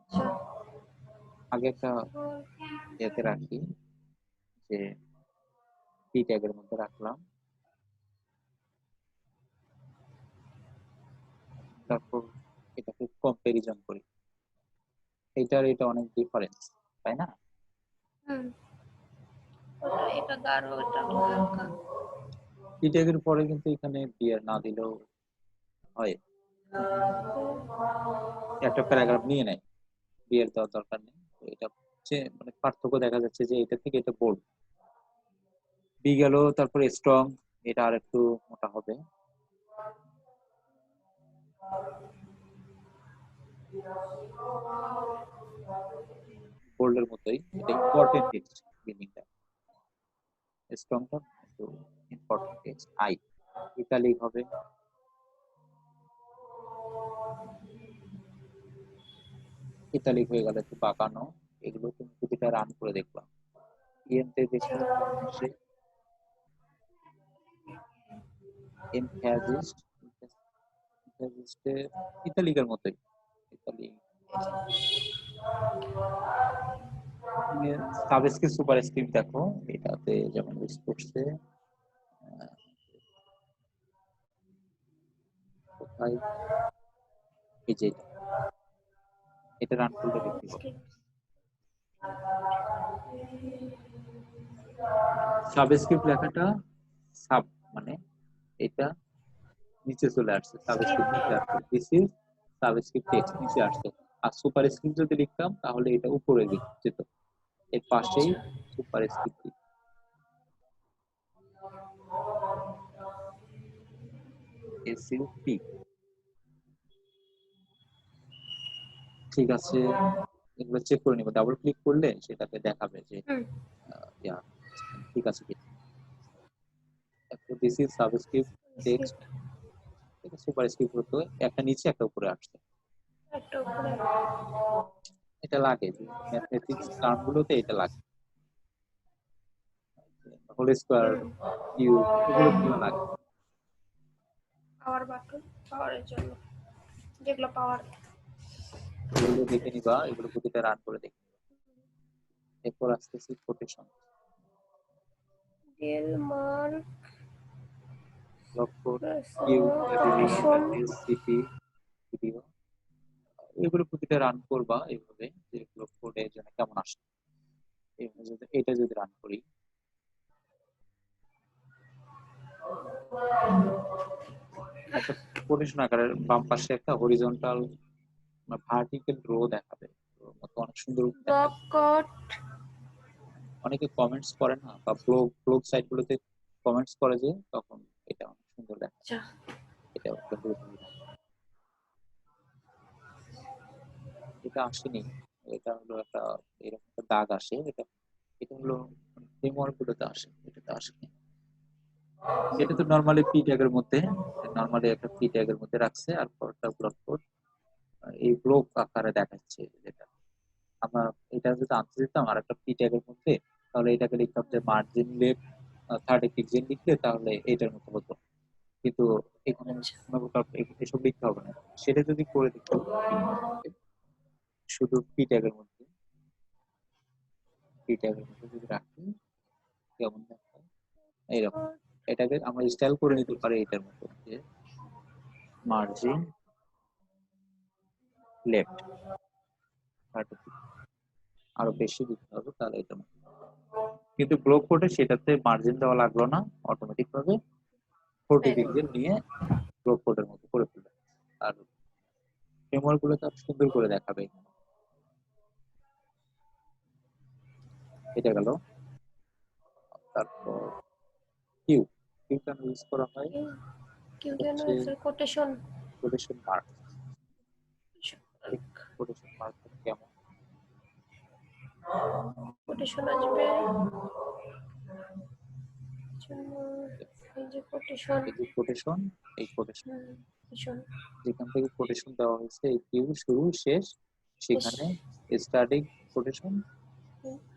আগে একটা এতে রাখি যে ডি ট্যাগের মধ্যে রাখলাম, তারপর এটাকে কম্পারিজন করি। এটার এটা অনেক ডিফারেন্স, তাই না? হুম, এটা গাঢ়, এটা হালকা। ডি ট্যাগের পরে কিন্তু এখানে বিয়ার না দিলেও হয়, একটা প্যারাগ্রাফ নিয়ে নেয়, বিয়ের দেওয়ার দরকার নেই। তো এটা হচ্ছে মানে পার্থক্য দেখা যাচ্ছে যে এটা থেকে এটা বোল্ড। বি গেল, তারপরে স্ট্রং, এটা আর একটু মোটা হবে, বোল্ডের মতোই। এটা ইম্পর্টেন্ট টেক্সট, মিনিংটা স্ট্রংটা একটু ইম্পর্টেন্ট টেক্সট। আই ইতালিক হবে, ইতালিক হয়ে গেল একটু বাঁকানো। এগুলো তুমি প্রতিটা রান করে দেখবা, ইএনতে দেখো কেমন আসে। এনথ্যাজিস্ট, এনথ্যাজিস্টে ইতালিকের মতোই, ইতালি। সাবস্ক্রিপ্ট সুপারস্ক্রিপ্ট দেখো, এটাতে যেমন ইউজ করছে কোথায়, এই যে এটা রান করলে দেখতে পাবো। সাবস্ক্রিপ্ট লেখাটা সাব মানে এটা নিচে চলে আসছে, সাবস্ক্রিপ্ট নিচে আসছে, দিস ইজ সাবস্ক্রিপ্ট টেক্সট নিচে আসছে। আর সুপারস্ক্রিপ্ট যদি লিখতাম তাহলে এটা উপরে যেত, এর পাশেই সুপারস্ক্রিপ্ট। এসইউপি, ঠিক আছে। এগুলো চেক করে নিব, ডাবল ক্লিক করলে সেটাতে দেখাবে যে ঠিক আছে কি। দিস ইজ সাবস্ক্রিপ্ট টেক্সট, এটা সুপারস্ক্রিপ্ট হতো, একটা নিচে একটা উপরে আসছে। একটা উপরে। এটা লাগে যে ম্যাথমেটিক্স টার্ম গুলোতে এটা লাগে, হোল স্কয়ার, কিউব, এগুলো গুলো লাগে। পাওয়ার বাটন, পাওয়ারের জন্য যেগুলো পাওয়ার। এগুলো দেখে নিবা, এগুলো প্রতিটা রান করে দেখে নিবা। এরপর আসতেছি কোটেশন। ডেল মার্ক লককোড, কিউ, এবিবি, কোটেশন। এসসিপি, ভিডিও, এগুলো প্রতিটা রান করবা এইভাবে যে এগুলো কোডের জন্য কেমন আসে। এটা যদি রান করি, একটা কোটেশন আকারের বাম পাশে একটা হরিজন্টাল ভার্টিক্যাল রো দেখাবে, অনেক সুন্দর দেখাবে। লককট। অনেকে কমেন্টস করে না, বা ব্লগ সাইট গুলোতে কমেন্টস করে যে, তখন এটা অনেক সুন্দর দেখায়। আচ্ছা, এটা একটা গুরুত্বপূর্ণ। এটা আসেনি, এটা হলো একটা এরকম একটা দাগ আসে, এটা এটা হলো ফ্রেমওয়ার্ক গুলোতে আসে, এটাতে আসেনি। এটা তো নরমালি পি ট্যাগের মধ্যে, নরমালি একটা পি ট্যাগের মধ্যে রাখছে, আর পরটা ব্লক কোড এই ব্লক আকারে দেখাচ্ছে। যেটা আমরা এটা যদি আনতে দিতাম আর একটা পি ট্যাগের মধ্যে, তাহলে এটাকে লিখতাম যে মার্জিন লেফট 30 পিক্সেল, লিখলে তাহলে এটার মতো হতো। কিন্তু এখানে আচ্ছা। কোনো প্রকার এসব লিখতে হবে না। সেটা যদি করে দিতাম শুধু পি ট্যাগের মধ্যে, পি ট্যাগের মধ্যে যদি রাখি কেমন দেখায় এইরকম। এটাকে আমরা স্টাইল করে নিতে পারি এটার মতো যে মার্জিন লেফট 30, আরো বেশি দিতে হবে তাহলে এটা। কিন্তু ব্লক কোডে সেটাতে মার্জিন দেওয়া লাগলো না, অটোমেটিক ভাবে 40 পিক্সেল নিয়ে ব্লক কোডের মতো করে ফেলবে। আর ফ্রেমওয়ার্ক গুলো তার সুন্দর করে দেখাবে। এটা গেল। তারপর কিউ, কিউ কেন ইউজ করা হয় কিউ কেন হচ্ছে quotation. Quotation mark. Quotation mark কেমন, কোটেশন আসবে, এই যে কোটেশন, এই যে কোটেশন, এই কোটেশন কোটেশন যেখান থেকে কোটেশন দেওয়া হয়েছে, এই কিউ শুরু শেষ, সেখানে starting quotation,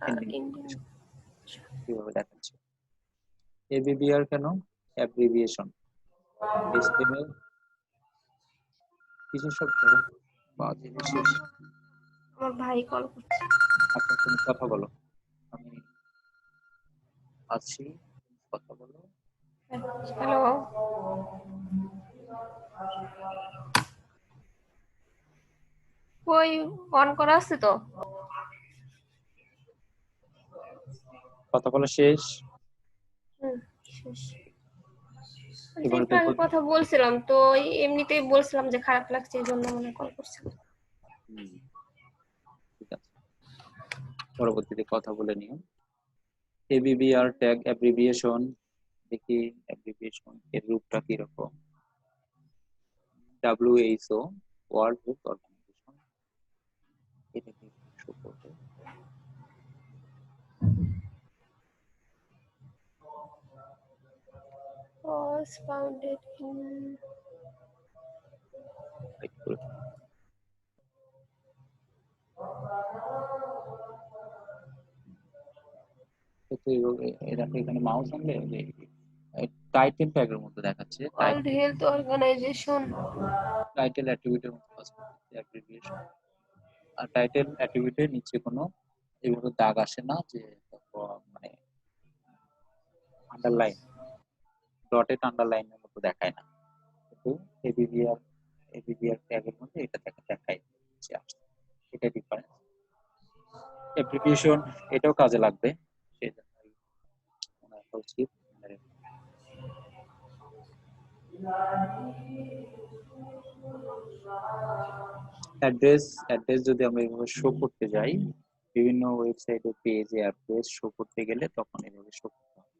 ending Indian quotation কিভাবে দেখাচ্ছে। এবিবিআর কেন? অ্যাব্রিভিয়েশন। এসটিএমএল কিসের শব্দ বা বিশেষ। আমার ভাই কল করছে। আচ্ছা তুমি কথা বলো, আমি আছি, কথা বলো। হ্যালো, ওই অন করা আছে তো? কথা বলা শেষ। শেষ। এবার একটু দেখো। আগে কথা বলছিলাম তো, এমনিতেই বলছিলাম যে খারাপ লাগছে, এই জন্য মনে কল করছিলাম। ঠিক আছে, পরবর্তীতে কথা বলে নিও। এবিবিআর ট্যাগ অ্যাব্রিভিয়েশন, দেখি অ্যাব্রিভিয়েশন এর রূপটা কিরকম। WHO, ওয়ার্ল্ড হেলথ অর্গানাইজেশন, এটা কি শো করবে? Was founded in Right করে। তো এটাকে এখানে মাউস আনলে টাইটেল ট্যাগের মধ্যে দেখাচ্ছে, World Health Organization. টাইটেল অ্যাট্রিবিউটের মধ্যে কাজ করতেছে অ্যাব্রিভিয়েশন। আর টাইটেল অ্যাট্রিবিউটের নিচে কোনো এভাবে দাগ আসে না, যে মানে আন্ডারলাইন, ডটেড আন্ডারলাইনের মতো দেখায় না, কিন্তু এবিবিআর এবিবিআর ট্যাগের মধ্যে এটা দেখায় যে আসছে, এটা ডিফারেন্স। অ্যাপ্লিকেশন এটাও কাজে লাগবে, সেই জন্যই মনে রাখা উচিত। অ্যাড্রেস, অ্যাড্রেস যদি আমরা এভাবে শো করতে যাই, বিভিন্ন ওয়েবসাইটে পেজে অ্যাড্রেস শো করতে গেলে তখন এভাবে শো করতে হবে।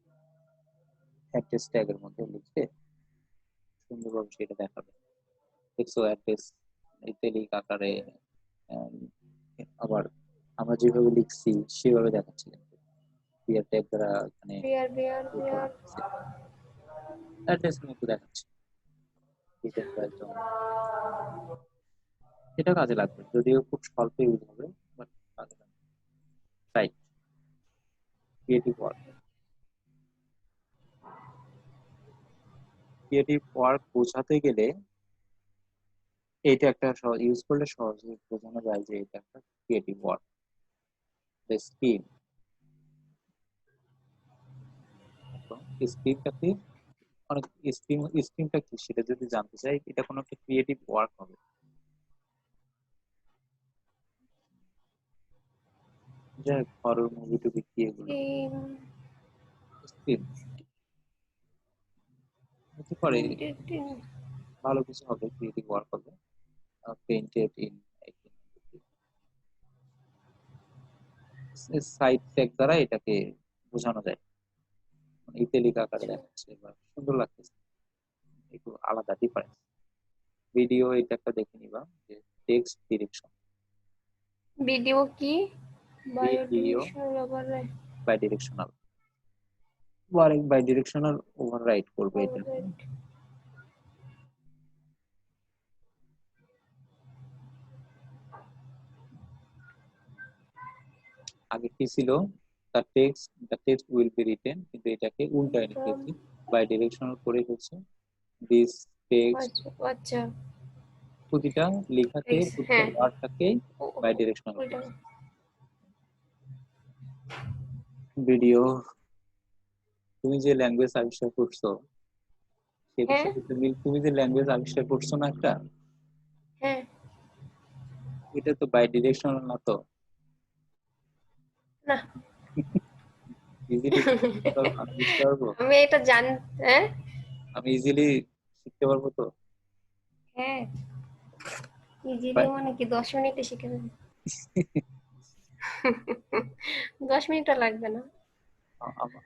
অ্যাড্রেস ট্যাগের মধ্যে লিখে সুন্দরভাবে সেটা দেখাবে। দেখছো অ্যাড্রেস ইত্যাদিক আকারে, আবার আমরা যেভাবে লিখছি সেভাবে দেখাচ্ছে, কিন্তু বিআর ট্যাগ দ্বারা এখানে Beer. অ্যাড্রেস মতো দেখাচ্ছে, ডিটেলটা একদম। এটা কাজে লাগবে, যদিও খুব স্বল্প ইউজ হবে, বাট কাজে লাগবে। Site creative work, creative work বোঝাতে গেলে এইটা একটা ইউজ করলে সহজে বোঝানো যায় যে এটা একটা ক্রিয়েটিভ ওয়ার্ক। স্কিম, স্কিমটা কি, অনেক স্কিমটা কি সেটা যদি জানতে চাই, এটা কোনো একটা ক্রিয়েটিভ ওয়ার্ক হবে। যাই হোক, হরর মুভি টুবি কি এগুলো স্কিম হতে পারে, ভালো কিছু হবে, ক্রিয়েটিভ ওয়ার্ক হবে। পেইন্টেড ইন সাইড ট্যাগ দ্বারা এটাকে বোঝানো যায়, ইতালিক আকারে দেখাচ্ছে বা সুন্দর লাগতেছে, একটু আলাদা ডিফারেন্স। ভিডিও এটা একটা দেখে নিবা, যে টেক্সট ডিরেকশন। ভিডিও কি? BDO bidirectional override. Bidirectional, bidirectional override করবে এটা। আগে কি ছিল, the text will be written, কিন্তু এটাকে উল্টায় লিখেছি, বাই ডিরেকশনাল করে হচ্ছে দিস টেক্সট। আচ্ছা, প্রতিটা লেখাতে প্রতিটা হ্যাঁ, ওয়ার্ডটাকে বাই ডিরেকশনাল ওইটা। করছে। ভিডিও, তুমি যে ল্যাঙ্গুয়েজ আবিষ্কার করছো সেটার হ্যাঁ, সাথে তুমি যে ল্যাঙ্গুয়েজ আবিষ্কার করছো না একটা, হ্যাঁ, এটা তো বাই ডিরেকশনাল না তো। না। ইজিলি আমি বুঝতে পারবো, আমি এটা জান, হ্যাঁ, আমি ইজিলি শিখতে পারবো তো। হ্যাঁ, ইজিলি মানে কি 10 মিনিটে শিখে যাবে? 10 মিনিটও লাগবে না।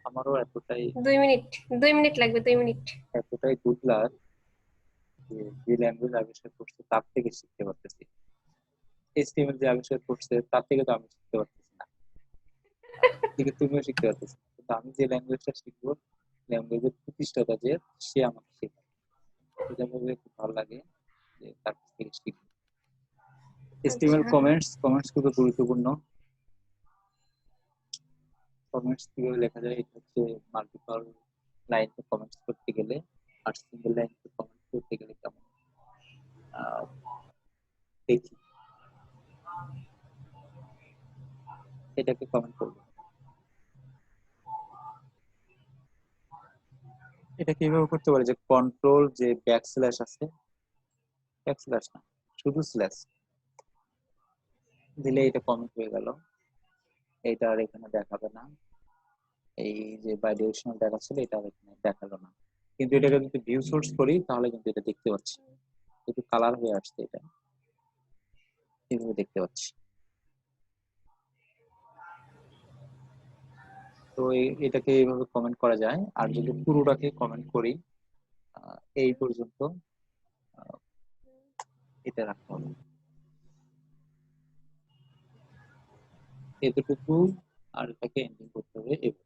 আমারও এতটাই 2 মিনিট, 2 মিনিট লাগবে, 2 মিনিট। এতটাই গুড লাক যে যে ল্যাঙ্গুয়েজ আবিষ্কার করছে তার থেকে শিখতে পারতেছি, এইচটিএমএল যে আবিষ্কার করছে তার থেকে তো আমি শিখতে পারতেছি না। থেকে তুমিও শিখতে পারতেছো, কিন্তু আমি যে ল্যাঙ্গুয়েজটা শিখবো, ল্যাঙ্গুয়েজের প্রতিষ্ঠাতা যে, সে আমাকে শেখায়। এটা ভেবে খুব ভালো লাগে যে তার কাছ থেকে শিখবো। HTML আচ্ছা। কমেন্টস খুবই গুরুত্বপূর্ণ। কমেন্টস কিভাবে লেখা যায়, এটা হচ্ছে মাল্টিপল লাইন কমেন্টস করতে গেলে আর সিঙ্গেল লাইন কমেন্টস করতে গেলে কেমন দেখি, এটাকে কমেন্ট করবো। এটা কিভাবে করতে পারে, যে কন্ট্রোল যে ব্যাকস্ল্যাশ আছে, ব্যাকস্ল্যাশ না, শুধু স্ল্যাশ দিলে এটা কমেন্ট হয়ে গেল। এটা আর এখানে দেখাবে না, এই যে বাইডিরেকশনাল দেখাচ্ছিল এটা আর এখানে দেখালো না। কিন্তু এটাকে যদি ভিউ সোর্স করি তাহলে কিন্তু এটা দেখতে পাচ্ছি, একটু কালার হয়ে আসছে, এটা এইভাবে দেখতে পাচ্ছি। তো এটাকে এইভাবে কমেন্ট করা যায়। আর যদি পুরোটাকে কমেন্ট করি এই পর্যন্ত, এটা রাখতে হবে এতটুকু, আর এটাকে এন্ডিং করতে হবে এভাবে,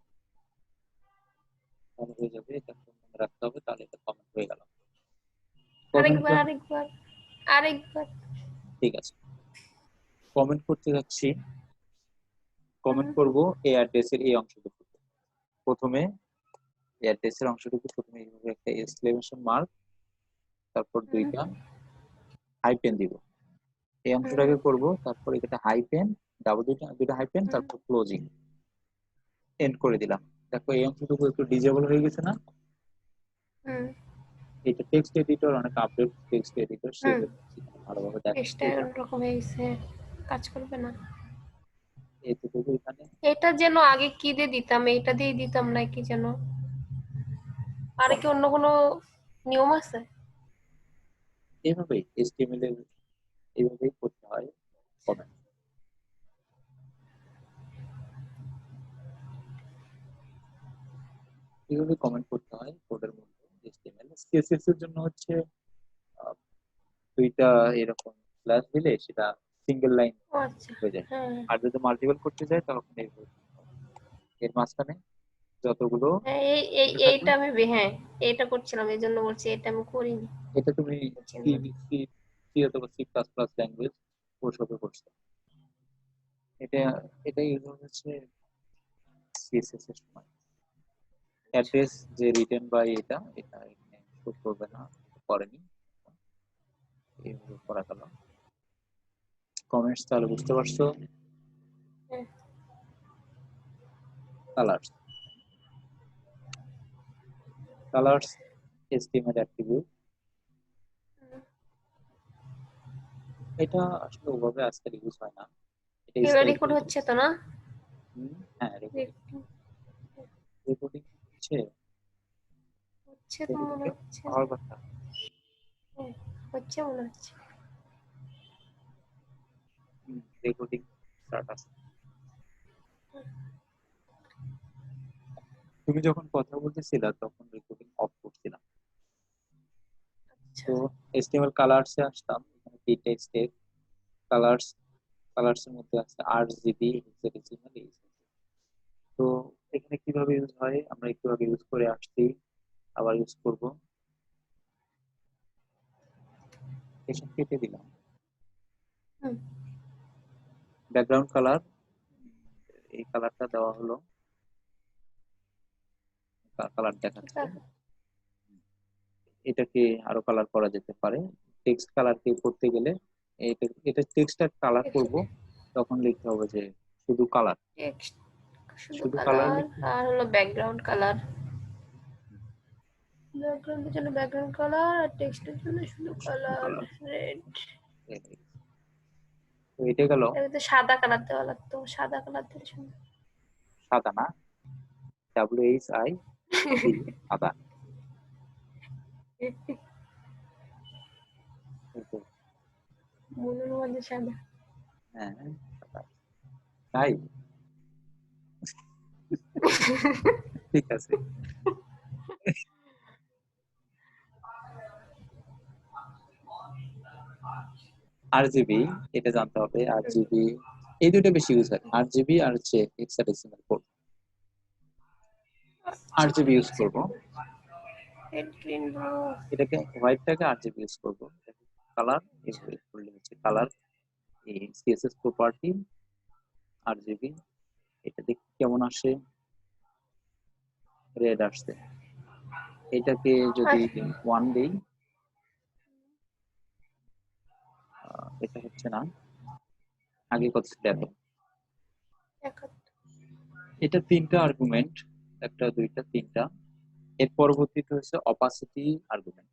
তাহলে হয়ে যাবে। এটা মনে রাখতে হবে, তাহলে এটা কমেন্ট হয়ে গেল। আরেকবার কমেন্টটা আরেকবার আরেকবার। ঠিক আছে, কমেন্ট করতে যাচ্ছি। কমেন্ট হুম, করব এই অ্যাড্রেসের এই অংশটুকু। প্রথমে অ্যাড্রেসের অংশটুকু প্রথমে এইভাবে একটা এক্সক্লেমেশন মার্ক, তারপর হুম, দুইটা হাইপেন দিব, এই হুম, অংশটাকে করব। তারপর এটা হাইপেন, ডাবল দুইটা দুইটা হাইপেন, হুম, তারপর ক্লোজিং, এন্ড করে দিলাম। দেখো এই অংশটুকু একটু ডিজেবল হয়ে গেছে না? হুম, এটা টেক্সট এডিটর, অনেক আপডেট টেক্সট এডিটর, হুম। সেগুলো ভালোভাবে দেখাচ্ছে চেষ্টা এটা। এরকম হয়েছে, কাজ করবে না। এতটুকু এখানে এটা যেন আগে কি দিয়ে দিতাম, এইটা দিয়ে দিতাম না কি যেন, আর কি কমেন্ট, অন্য কোনো নিয়ম আছে? এইভাবেই HTML এর এইভাবেই করতে হয় কমেন্ট। এইভাবে কমেন্ট করতে হয় কোডের মধ্যে HTML। CSS এর জন্য হচ্ছে আহ, দুইটা এরকম স্ল্যাশ দিলে সেটা সিঙ্গেল লাইন ও আচ্ছা। হয়ে যায়। হ্যাঁ, আর যদি মাল্টিপল করতে যায় তখন এইভাবে করতে হয়। এর মাঝখানে যতগুলো হ্যাঁ, এই এই এটা থাকবে, এইটা আমি হ্যাঁ, এইটা করছিলাম, এই জন্য বলছি এটা আমি করিনি। এটা তুমি বুঝছেন সি না? সি সি অথবা C++ ল্যাঙ্গুয়েজ ওসবে করছো। এটা এটা ইউজ হচ্ছে CSS এর সময়। আচ্ছা। অ্যাড্রেস যে রিটেন বাই এটা এটা এখানে শো করবে না, করেনি, এইভাবে করা গেল। কমেন্টস তাহলে বুঝতে পারছো। হ্যাঁ। Colours, colours HTML attribute. হুম। এটা আসলে ওভাবে আজকাল ইউজ হয় না, এটা এবার স্টাইল রেকর্ড করে হচ্ছে তো না? হ্যাঁ রেকর্ডিং, রেকর্ড রেকর্ডিং হচ্ছে, হচ্ছে তো মনে রেকর্ডিং হচ্ছে। হওয়ার কথা। হ্যাঁ, হচ্ছে মনে হচ্ছে। রেকর্ডিং স্টার্ট আছে। তুমি যখন কথা বলতেছিলা তখন রেকর্ডিং অফ করছিলাম। আচ্ছা। তো HTML কালার্স এ আসতাম, এখানে কি টেক্সটের কালার্স, কালার্স এর মধ্যে আছে RGB হেক্সাডেসিমাল। তো এখানে কিভাবে ইউজ হয় আমরা একটু আগে ইউজ করে আসছি, আবার ইউজ করব। এসব কেটে দিলাম। হুম। ব্যাকগ্রাউন্ড কালার, এই কালারটা দেওয়া হলো, কালার কি দেখাচ্ছে। কাজ? এটাকে আরো কালার করা যেতে পারে। টেক্সট কালার কে করতে গেলে এটা এটা টেক্সটটা কালার করব, তখন লিখতে হবে যে শুধু কালার, টেক্সট শুধু শুধু কালার কালার, লিখতে আর হলো ব্যাকগ্রাউন্ড কালার। ব্যাকগ্রাউন্ডের জন্য ব্যাকগ্রাউন্ড কালার, আর টেক্সটের জন্য শুধু শুধু কালার কালার। রেড। তো এটা গেল এর ভিতরে সাদা কালার দেওয়া লাগতো, সাদা কালার দিলে সুন্দর। সাদা না, WHID, সাদা। এই তো, মনের মধ্যে সাদা। হ্যাঁ সাদা। তাই ঠিক আছে। RGB, এটা জানতে হবে RGB এই দুটো বেশি ইউজ হয়, আরজিবি আর হচ্ছে হেক্সাডেসিমাল কোড। আরজিবি ইউজ করব, রেড গ্রিন ব্লু। এটাকে হোয়াইটটাকে আরজিবি ইউজ করব। কালার এভাবে করলে হচ্ছে কালার, এই সিএসএস প্রপার্টি আরজিবি, এটা দেখতে কেমন আসে, রেড আসছে। এটাকে যদি 1 দেই, এটা হচ্ছে না, আগে কত ছিল এত। এটা 3টা আর্গুমেন্ট, একটা দুইটা তিনটা। এর পরবর্তীতে হচ্ছে অপাসিটি আর্গুমেন্ট,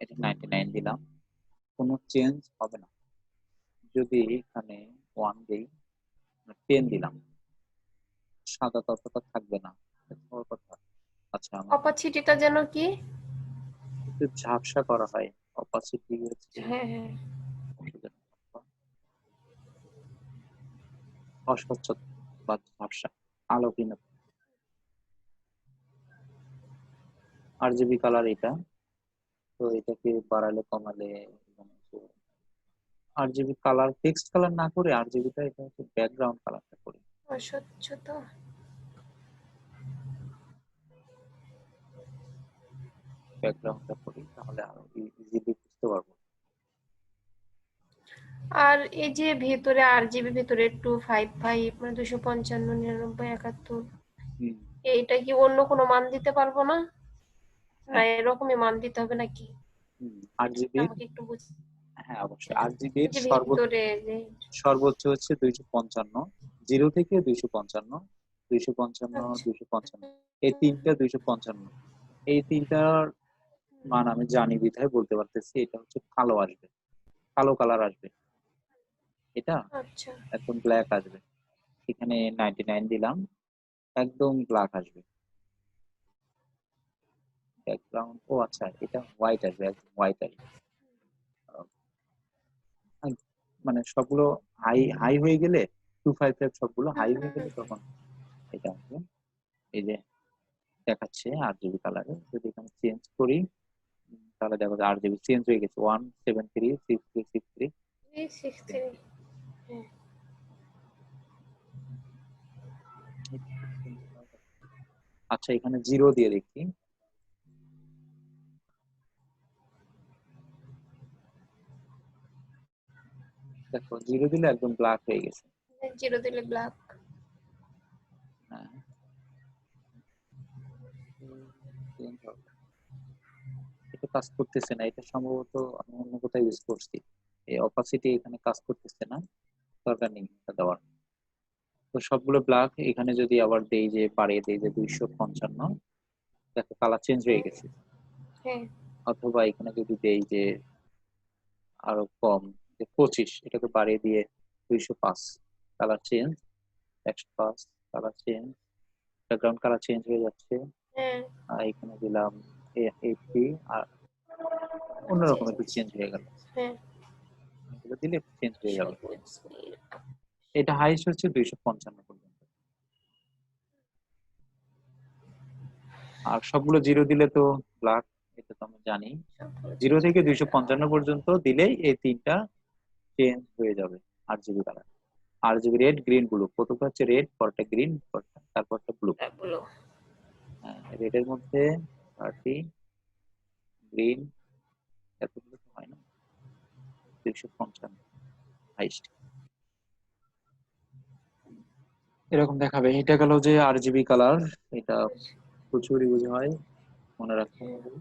এটা 99 দিলাম, কোনো চেঞ্জ হবে না। যদি এখানে 1 দেই, 10 দিলাম, সাদা ততটা থাকবে না, এটা হওয়ার কথা। আচ্ছা, আমার অপাসিটিটা যেন কি? একটু ঝাপসা করা হয়, অপাসিটি হচ্ছে হ্যাঁ হ্যাঁ। অস্বচ্ছ বা ঝাপসা, আলোহীনতা। আরজিবি কালার এটা, তো এটাকে বাড়ালে কমালে, আরজিবি কালার টেক্সট কালার না করে আরজিবিটা এটা হচ্ছে ব্যাকগ্রাউন্ড কালারটা করি। অস্বচ্ছতা। ব্যাকগ্রাউন্ডটা করি, তাহলে আরো ইজিলি বুঝতে পারবো। আর এই যে ভেতরে আরজিবি ভেতরে 255 মানে 255 99 71, হুম, এইটা কি অন্য কোনো মান দিতে পারবো না? না হ্যাঁ, এরকমই মান দিতে হবে নাকি? আরজিবির, আমাকে একটু হ্যাঁ অবশ্যই, বুঝান। এই আরজিবির যে ভেতরে যে, সর্বোচ্চ হচ্ছে 255, 0 থেকে 255, 255, আচ্ছা 255, এই তিনটা 255। এই তিনটার মান আমি জানি বিধায় বলতে পারতেছি, এটা হচ্ছে কালো আসবে, কালো কালার আসবে, এটা আচ্ছা একদম ব্ল্যাক আসবে। এখানে 99 দিলাম, একদম ব্ল্যাক আসবে ব্যাকগ্রাউন্ড। ও আচ্ছা, এটা হোয়াইট আসবে, একদম হোয়াইট আসবে। আহ, মানে সবগুলো হাই হাই হয়ে গেলে, 255 সবগুলো হাই হয়ে গেলে তখন এটা আসবে। এই যে দেখাচ্ছে আরজিবি কালারে, যদি এখানে চেঞ্জ করি, তাহলে দেখো আরজিবি চেঞ্জ হয়ে গেছে, 173 6363। 363। হ্যাঁ। আচ্ছা, এখানে 0 দিয়ে দেখি, দেখো 0 দিলে একদম ব্ল্যাক হয়ে গেছে। 0 দিলে ব্ল্যাক। হ্যাঁ, change হবে। এটা কাজ করতেছে না, এটা সম্ভবত আমি অন্য কোথাও ইউজ করছি, এই অপাসিটি এখানে কাজ করতেছে না, দরকার নেই এটা দেওয়ার। তো সবগুলো ব্ল্যাক, এখানে যদি আবার দেই যে বাড়িয়ে দেই যে 255, দেখো কালার চেঞ্জ হয়ে হ্যাঁ গেছে। হ্যাঁ। অথবা এখানে যদি দেই যে আরো কম, যে 25, এটাকে বাড়িয়ে দিয়ে 205, colour change, 105, colour change, background colour change হয়ে যাচ্ছে। হ্যাঁ আর এখানে দিলাম 80, আর অন্যরকম একটু চেঞ্জ হয়ে গেল, হ্যাঁ। এগুলো দিলে চেঞ্জ হয়ে যাবে। সবুজ নীল। এটা হাইস্ট হচ্ছে 255 পর্যন্ত। আর সবগুলো 0 দিলে তো ব্ল্যাক, এটা তো আমি জানি। সবগুলো 0 থেকে চেঞ্জ হয়ে গেল। 255 পর্যন্ত দিলেই এই তিনটা চেঞ্জ হয়ে যাবে RGB colour. RGB red green blue, প্রথমটা হচ্ছে রেড, পরটা গ্রিন, তারপরটা ব্লু। এগুলো। হ্যাঁ, রেডের মধ্যে 30, গ্রিন এতগুলো তো হয় না, 255 হাইস্ট, এরকম দেখাবে। এটা গেল যে আরজিবি কালার, এটা প্রচুর ইউজ হয়, মনে রাখতে হ্যাঁ। হবে।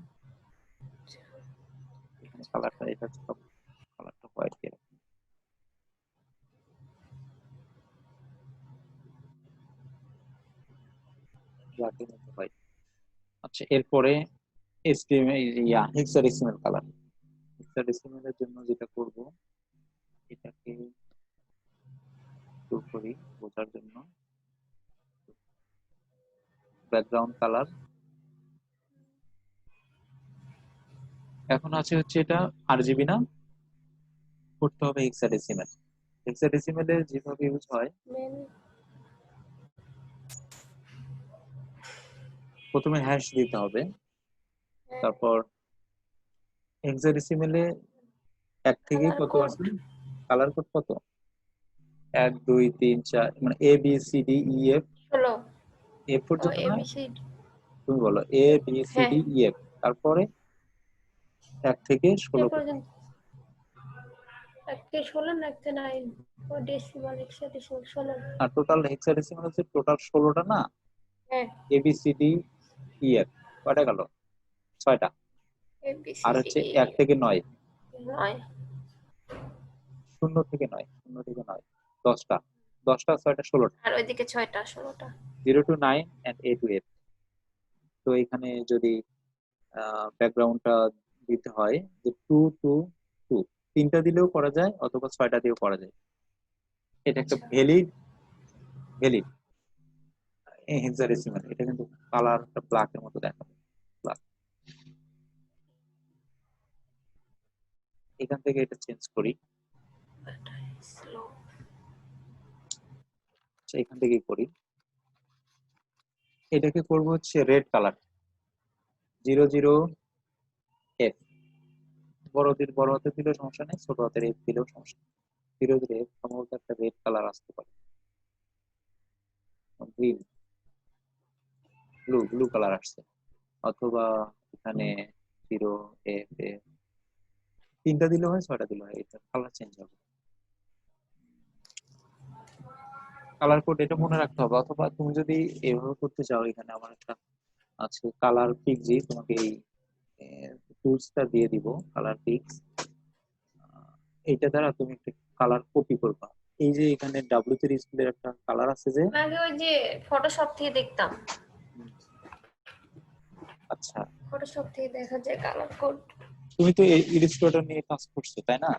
এখানে কালারটা, এটা সব কালারটা হোয়াইট দিয়ে রাখুন। ব্ল্যাকের মধ্যে হোয়াইট। আচ্ছা, এরপরে এসটিএমএল, হেক্সাডেসিমাল কালার। হেক্সাডেসিমাল এর জন্য যেটা করব, এটাকে শুরু করি বোঝার জন্য। ব্যাকগ্রাউন্ড কালার, এখন আছে হচ্ছে এটা আরজিবি না, করতে হবে হেক্সাডেসিমাল। হেক্সাডেসিমাল এর যেভাবে ইউজ হয়, মেন। প্রথমে হ্যাশ দিতে হবে, হ্যাঁ। তারপর হেক্সাডেসিমালে 1 থেকে কালার কত কোড। আছে, কালার কোড কত, 1 2 3 4 মানে A B C D E F, 16। F ও পর্যন্ত না? ABCD। তুমি বলো এ বি সি হ্যাঁ, ডি ই এফ, তারপরে 1 থেকে 16 এ পর্যন্ত। পর্যন্ত। 1 থেকে 16 না 1 থেকে 9? ও ডেসিমাল, হেক্সাডেসিমাল 16। আর টোটাল হেক্সাডেসিমাল হচ্ছে টোটাল 16টা না? হ্যাঁ, A B C D E F কয়টা গেল? 6টা। আর ABCD হচ্ছে 1 থেকে 9, 9। 0 থেকে 9, 0 থেকে 9 10টা, 10টা 6টা 16টা। আর ওইদিকে 6টা, 16টা। 0 to 9 and A to F। তো এখানে যদি ব্যাকগ্রাউন্ডটা দিতে হয় যে 2 to 2, 3টা দিলেও করা যায় অথবা 6টা দিয়েও করা যায়। এটা একটা আচ্ছা। Valid valid hexadecimal. এটা কিন্তু কালারটা ব্ল্যাকের মতো দেখাবে, ব্ল্যাক। এখান থেকে এটা চেঞ্জ করি। স্লো। আচ্ছা, এখান থেকেই করি। এটাকে করব হচ্ছে রেড কালার, 00F। বড় হাতে দিলেও সমস্যা নেই, ছোট হাতের এফ দিলেও সমস্যা নেই। 00F সম্ভবত একটা রেড কালার আসতে পারে, গ্রিন, ব্লু কালার আসছে, অথবা এখানে 0F, 3টা দিলে হয় 6টা দিলে হয়, এটা কালার চেঞ্জ হবে। কালার কোড এটা মনে রাখতে হবে, অথবা তুমি যদি এভাবে করতে চাও, এখানে আমার একটা আছে কালার পিক্সি, তোমাকে এই টুলসটা দিয়ে দিব, কালার পিক্স। এইটা দ্বারা তুমি একটা কালার কপি করবা। এই যে এখানে ডাব্লিউ3 স্কুলের একটা কালার আছে যে, আগে ওই যে ফটোশপ থেকে দেখতাম। আচ্ছা ফটোশপ থেকে দেখা যায় কালার কোড। তুমি তো এই ইলাস্ট্রেটর নিয়ে কাজ করছো তাই না?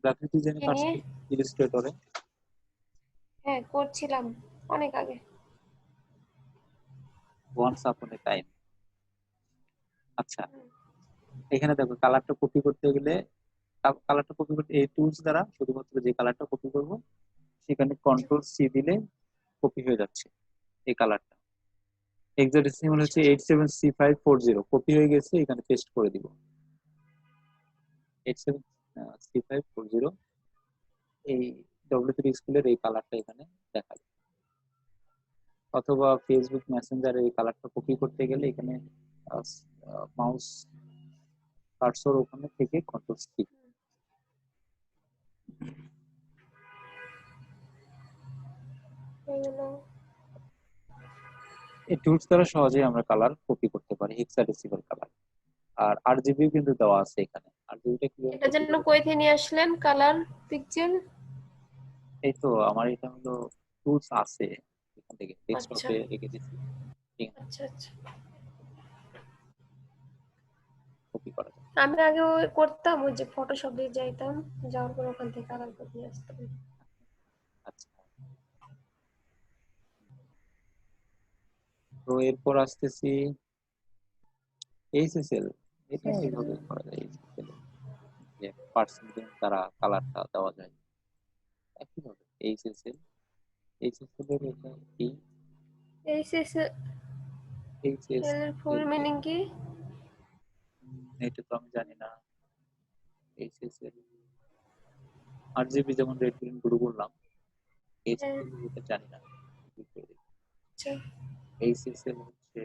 গ্রাফিক ডিজাইনে কি কাজ নিয়ে? ইলাস্ট্রেটরে হ্যাঁ, করছিলাম অনেক আগে। ওয়ান্স আপন এ টাইম। আচ্ছা, এখানে দেখো কালারটা কপি করতে গেলে, কালারটা কপি করতে এই টুলস দ্বারা শুধুমাত্র যে কালারটা কপি করব, সেখানে কন্ট্রোল সি দিলে কপি হয়ে যাচ্ছে এই কালারটা। হেক্সাডেসিমাল আচ্ছা হচ্ছে 87C540, কপি হয়ে গেছে, এখানে পেস্ট করে দিব 87C540। এই ডব্লিউ3 স্কুলের এই কালারটা এখানে দেখাবে। অথবা ফেসবুক মেসেঞ্জারে এই কালারটা কপি করতে গেলে এখানে মাউস কার্সর ওখানে থেকে কন্ট্রোল সি। এগুলো। এই টুলস দ্বারা সহজেই আমরা কালার কপি করতে পারি, হেক্সাডেসিমাল কালার। আর আরজিবিও কিন্তু দেওয়া আছে এখানে। আরজিবিটা কিভাবে এটা কপি যেন করে? কই থেকে নিয়ে আসলেন কালার পিকচার? এই তো আমার এটা হলো টুলস আছে, এখান থেকে আচ্ছা ডেস্কটপে রেখে দিচ্ছি, আচ্ছা আচ্ছা। কপি করা যায়। আমি আগে ওই করতাম, ওই যে ফটোশপ দিয়ে যাইতাম, যাওয়ার পর ওখান থেকে কালার করে নিয়ে আসতাম। আচ্ছা, তো এরপর আসতেছি এইচএসএল। এটা এইভাবে করা যায়, এইচএসএল যে পার্সেন্টেজ দ্বারা কালারটা দেওয়া যায় একইভাবে। এইচএসএল, এইচএসএল এর এটা কি? এইচএসএল এইচএসএল এর ফুল মিনিং কি? এটা তো আমি জানি না। এইচএসএল আরজিবি যেমন রেড গ্রিন ব্লু বললাম, হ্যাঁ, এইচএসএল এটা জানি না। আচ্ছা। এইচএসএল হচ্ছে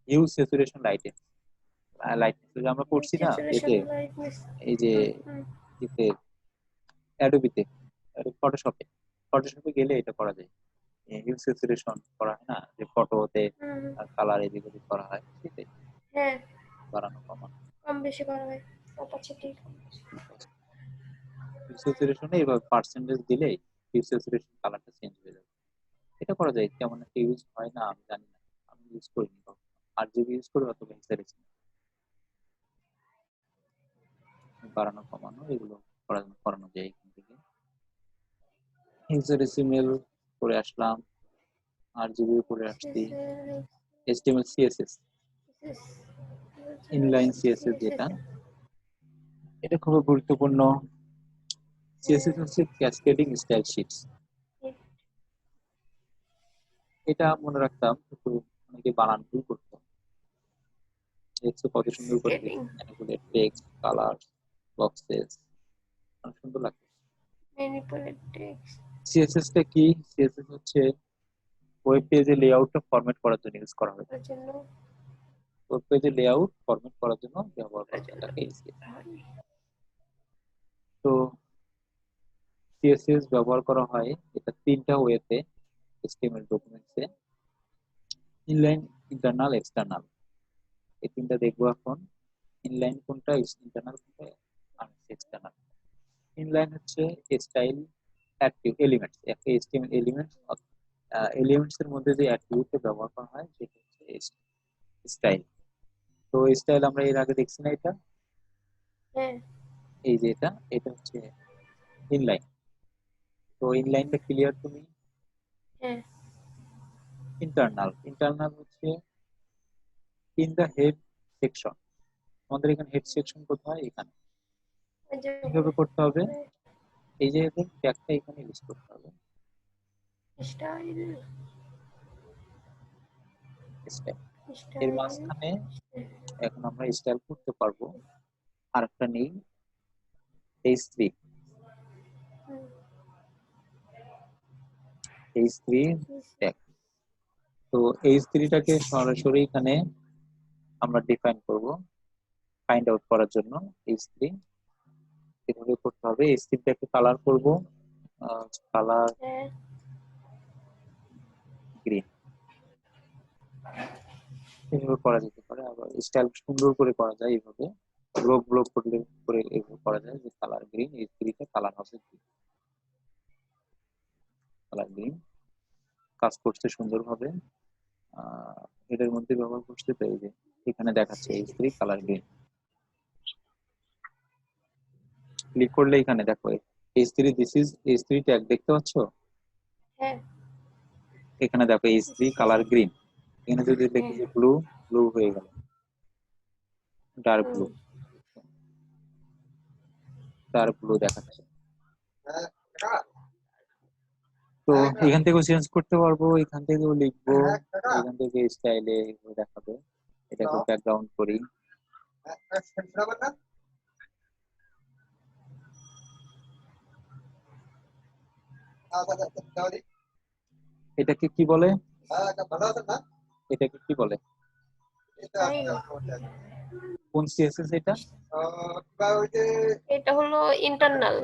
হিউ স্যাচুরেশন লাইটের লাইটনেস, আমরা করছি না স্যাচুরেশন এতে, লাইটনেস। এই যে হুম হুম। এতে অ্যাডোবিতে, ফটোশপে, ফটোশপে গেলে এটা করা যায়। হিউ স্যাচুরেশন করা হয় না, যে ফটোতে হুম। কালার এদিক ওদিক করা হয়, সেটাই হ্যাঁ, বাড়ানো কমানো। কম বেশি করা হয়। অপারচুনিটি। হিউ স্যাচুরেশনে এবার পার্সেন্টেজ দিলেই হিউ স্যাচুরেশন কালারটা চেঞ্জ হয়ে যাবে। এটা করা যায়, কেমন একটা ইউজ হয় না আমি জানি না, আমি ইউজ করিনি কখনো। আরজিবি ইউজ করি অথবা হেক্সাডেসিমাল, বাড়ানো কমানো এগুলো করানো যায় এখান থেকে। হেক্সাডেসিমাল করে আসলাম, আরজিবি করে আসছি, এইচটিএমএল সিএসএস, ইনলাইন সিএসএস যেটা, এটা খুব গুরুত্বপূর্ণ। সিএসএস হচ্ছে ক্যাসকেডিং স্টাইল শিটস। এটা মনে রাখতাম, কিন্তু অনেকে বানান ভুল করতো। দেখছো কত সুন্দর করে স্কেটিং। টেক্সট, কালার, বক্সেস, অনেক সুন্দর লাগে। ম্যানিপুলেট টেক্সট সিএসএস টা কি? সিএসএস হচ্ছে ওয়েব পেজে লেআউটটা ফরম্যাট করার জন্য ইউজ করা হয়। করার জন্য ওয়েব পেজে লেআউট ফরম্যাট করার জন্য ব্যবহার করা হয় তাকে সিএসএস। তো সিএসএস ব্যবহার করা হয় এটা তিনটা ওয়েতে এইচটিএমএল ডকুমেন্টসে, ইনলাইন, ইন্টারনাল, এক্সটার্নাল। এই তিনটা দেখবো এখন। ইনলাইন কোনটা, ইন্টারনাল কোনটা, আর এক্সটার্নাল। ইনলাইন হচ্ছে স্টাইল অ্যাট্রিবিউট এলিমেন্টস, একটা এইচটিএমএল এলিমেন্টস, এলিমেন্টস এর মধ্যে যে অ্যাট্রিবিউটটা ব্যবহার করা হয় সেটা হচ্ছে স্টাইল। তো স্টাইল আমরা এর আগে দেখছি না, এটা হ্যাঁ এই যে এটা এটা হচ্ছে ইনলাইন। তো ইনলাইনটা ক্লিয়ার তুমি? হ্যাঁ ইন্টারনাল, ইন্টারনাল হচ্ছে ইন দা হেড সেকশন। আমাদের এখানে হেড সেকশন কোথায়? এখানে। কিভাবে করতে হবে? এই যে এদের ট্যাগটা এখানে ইউজ করতে হবে, স্টাইল স্টাইল। এর স্টাইল মাঝখানে এখন আমরা স্টাইল করতে পারবো। আরেকটা নেই, H3, H3 ট্যাগ। তো H3 টাকে সরাসরি এখানে আমরা ডিফাইন করব ফাইন্ড আউট করার জন্য। H3 কিভাবে করতে হবে? H3 টাকে কালার করব, কালার গ্রিন। এভাবে করা যেতে পারে, আবার স্টাইল সুন্দর করে করা যায় এইভাবে, ব্লক ব্লক করলে করে এভাবে করা যায় যে কালার গ্রিন, H3 টা কালার হবে কালার গ্রিন। কাজ করছে সুন্দরভাবে। এটার মধ্যে ব্যবহার করতে তো এই যে এখানে দেখাচ্ছে H3 কালার গ্রিন। ক্লিক করলে এখানে দেখো H3, this is H3 tag, দেখতে পাচ্ছ? হ্যাঁ এখানে দেখো H3 কালার গ্রিন। এখানে যদি দেখি যে ব্লু, ব্লু হয়ে গেল, ডার্ক ব্লু, ডার্ক ব্লু দেখাচ্ছে। তো এখান থেকেও চেঞ্জ করতে পারবো, এখান থেকেও লিখবো, এখান থেকে স্টাইলে দেখাবে। এটাকে ব্যাকগ্রাউন্ড করি। এটাকে কি বলে? এটাকে কি বলে? কোন সিএসএস এটা? এটা হলো ইন্টারনাল।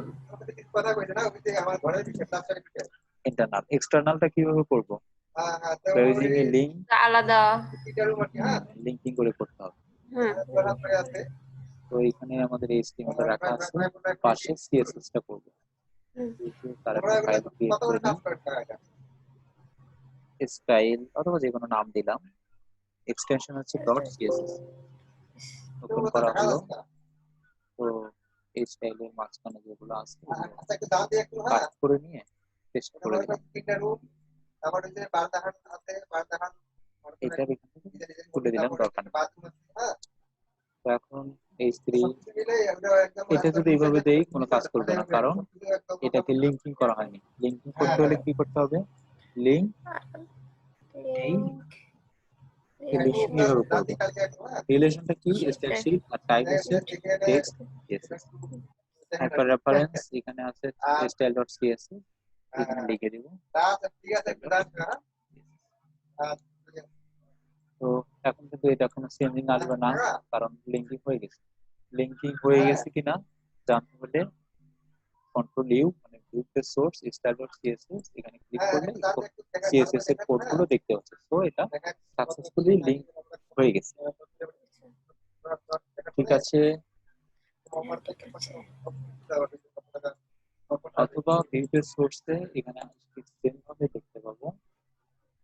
ইন্টারনাল। এক্সটার্নালটা কিভাবে করব? ইউজিং এ লিংক, আলাদা। লিংকিং করে করতে হবে। হুম তো এখানে আমাদের এইচটিএমএল রাখা আছে, পাশে সিএসএস টা করব। তার একটা ফাইল ক্রিয়েট করে নিই, স্টাইল অথবা যে কোনো নাম দিলাম, এক্সটেনশন হচ্ছে ডট সিএসএস। ওপেন করা হলো। তো এই স্টাইলের মাঝখানে যেগুলো আছে কাট করে নিয়ে পেস্ট করে দিলাম। এটার এখান থেকে তুলে দিলাম, দরকার নেই। তো এখন H3 এটা যদি এইভাবে দেই কোনো কাজ করবে না, কারণ এটাকে লিংকিং করা হয়নি। লিংকিং করতে হলে কি করতে হবে? লিংক এই রিলেশন এইভাবে করব। রিলেশনটা কি? স্টাইল আর টাইপ হচ্ছে টেক্সট সিএসএস। হাইপার রেফারেন্স এখানে আছে style.css, এখানে লিখে দিব। তো এখন কিন্তু এটা কোনো চেঞ্জিং আসবে না, কারণ লিংকিং হয়ে গেছে। লিংকিং হয়ে গেছে কিনা জানতে হলে কন্ট্রোল ইউ, মানে ভিউ দ্য সোর্স style.css, এখানে ক্লিক করলে সিএসএস এর কোডগুলো দেখতে পাচ্ছ। তো এটা সাকসেসফুলি লিংক হয়ে গেছে। ঠিক আছে। অথবা ভিউ দ্য সোর্সে এখানে সেম ভাবে দেখতে পাবো।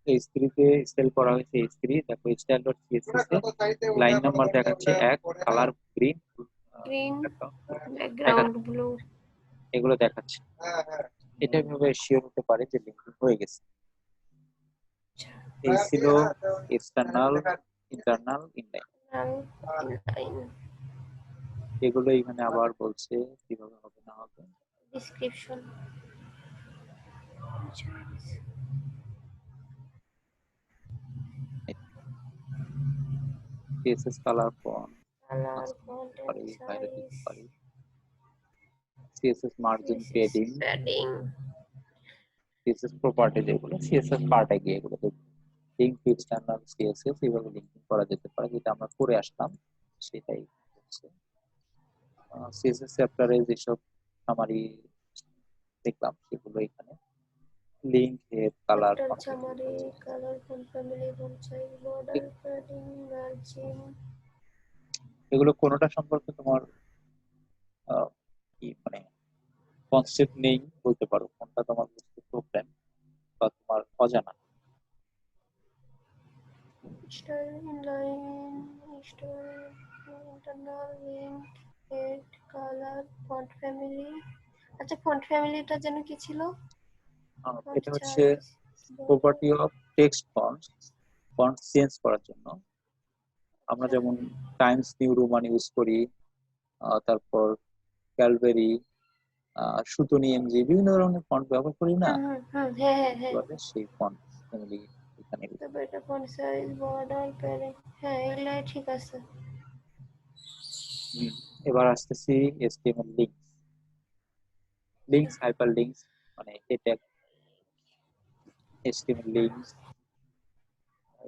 H3 তে স্টাইল করা হয়েছে H3, দেখো style.css এ লাইন নাম্বার দেখাচ্ছে 1, colour green, green background blue এগুলো দেখাচ্ছে। এটা ভাবে শিওর হতে পারে যে লিংক হয়ে গেছে। এই ছিল এক্সটার্নাল, ইন্টারনাল, ইনলাইন। এগুলো এখানে আবার বলছে কিভাবে হবে না হবে। Description CSS colour font colour font পারি, এন্ড বাইরে দিতে সাইজ পারি। CSS margin padding, padding, CSS property, যেগুলো সিএসএস পার্টে গিয়ে এগুলো লিঙ্ক টু এক্সটার্নাল সিএসএস এভাবে লিঙ্কিং করা যেতে পারে, যেটা আমরা করে আসলাম সেটাই হচ্ছে সিএসএস চ্যাপ্টারে যেসব সামারি দেখলাম সেগুলো এখানে link, head, colour, chapter summary, colour, font family, font size, border, padding, margin. এগুলো কোনোটা সম্পর্কে তোমার কি মানে কনসেপ্ট নেই বলতে পারো, কোনটা তোমার প্রবলেম বা তোমার অজানা? Style, inline, style, internal, link, head, colour, font family. আচ্ছা, ফন্ট ফ্যামিলিটা যেন কি ছিল? ফন্ট এটা হচ্ছে size, border. Property of text fonts, font change করার জন্য আমরা আচ্ছা, যেমন টাইমস নিউ রোমান ইউজ করি, তারপর ক্যালবেরি, সুতনি, এমজি, বিভিন্ন ধরনের ফন্ট ব্যবহার করি না, হ্যাঁ হ্যাঁ হ্যাঁ। বলে সেই ফন্ট ফ্যামিলি এখানে use তারপর এটা ফন্ট সাইজ, বর্ডার, প্যাডিং। হ্যাঁ, এগুলাই ঠিক আছে। হুম। এবার আসতেছি HTML links, links hyper links, মানে এটা এসটিএমএল লিঙ্কস,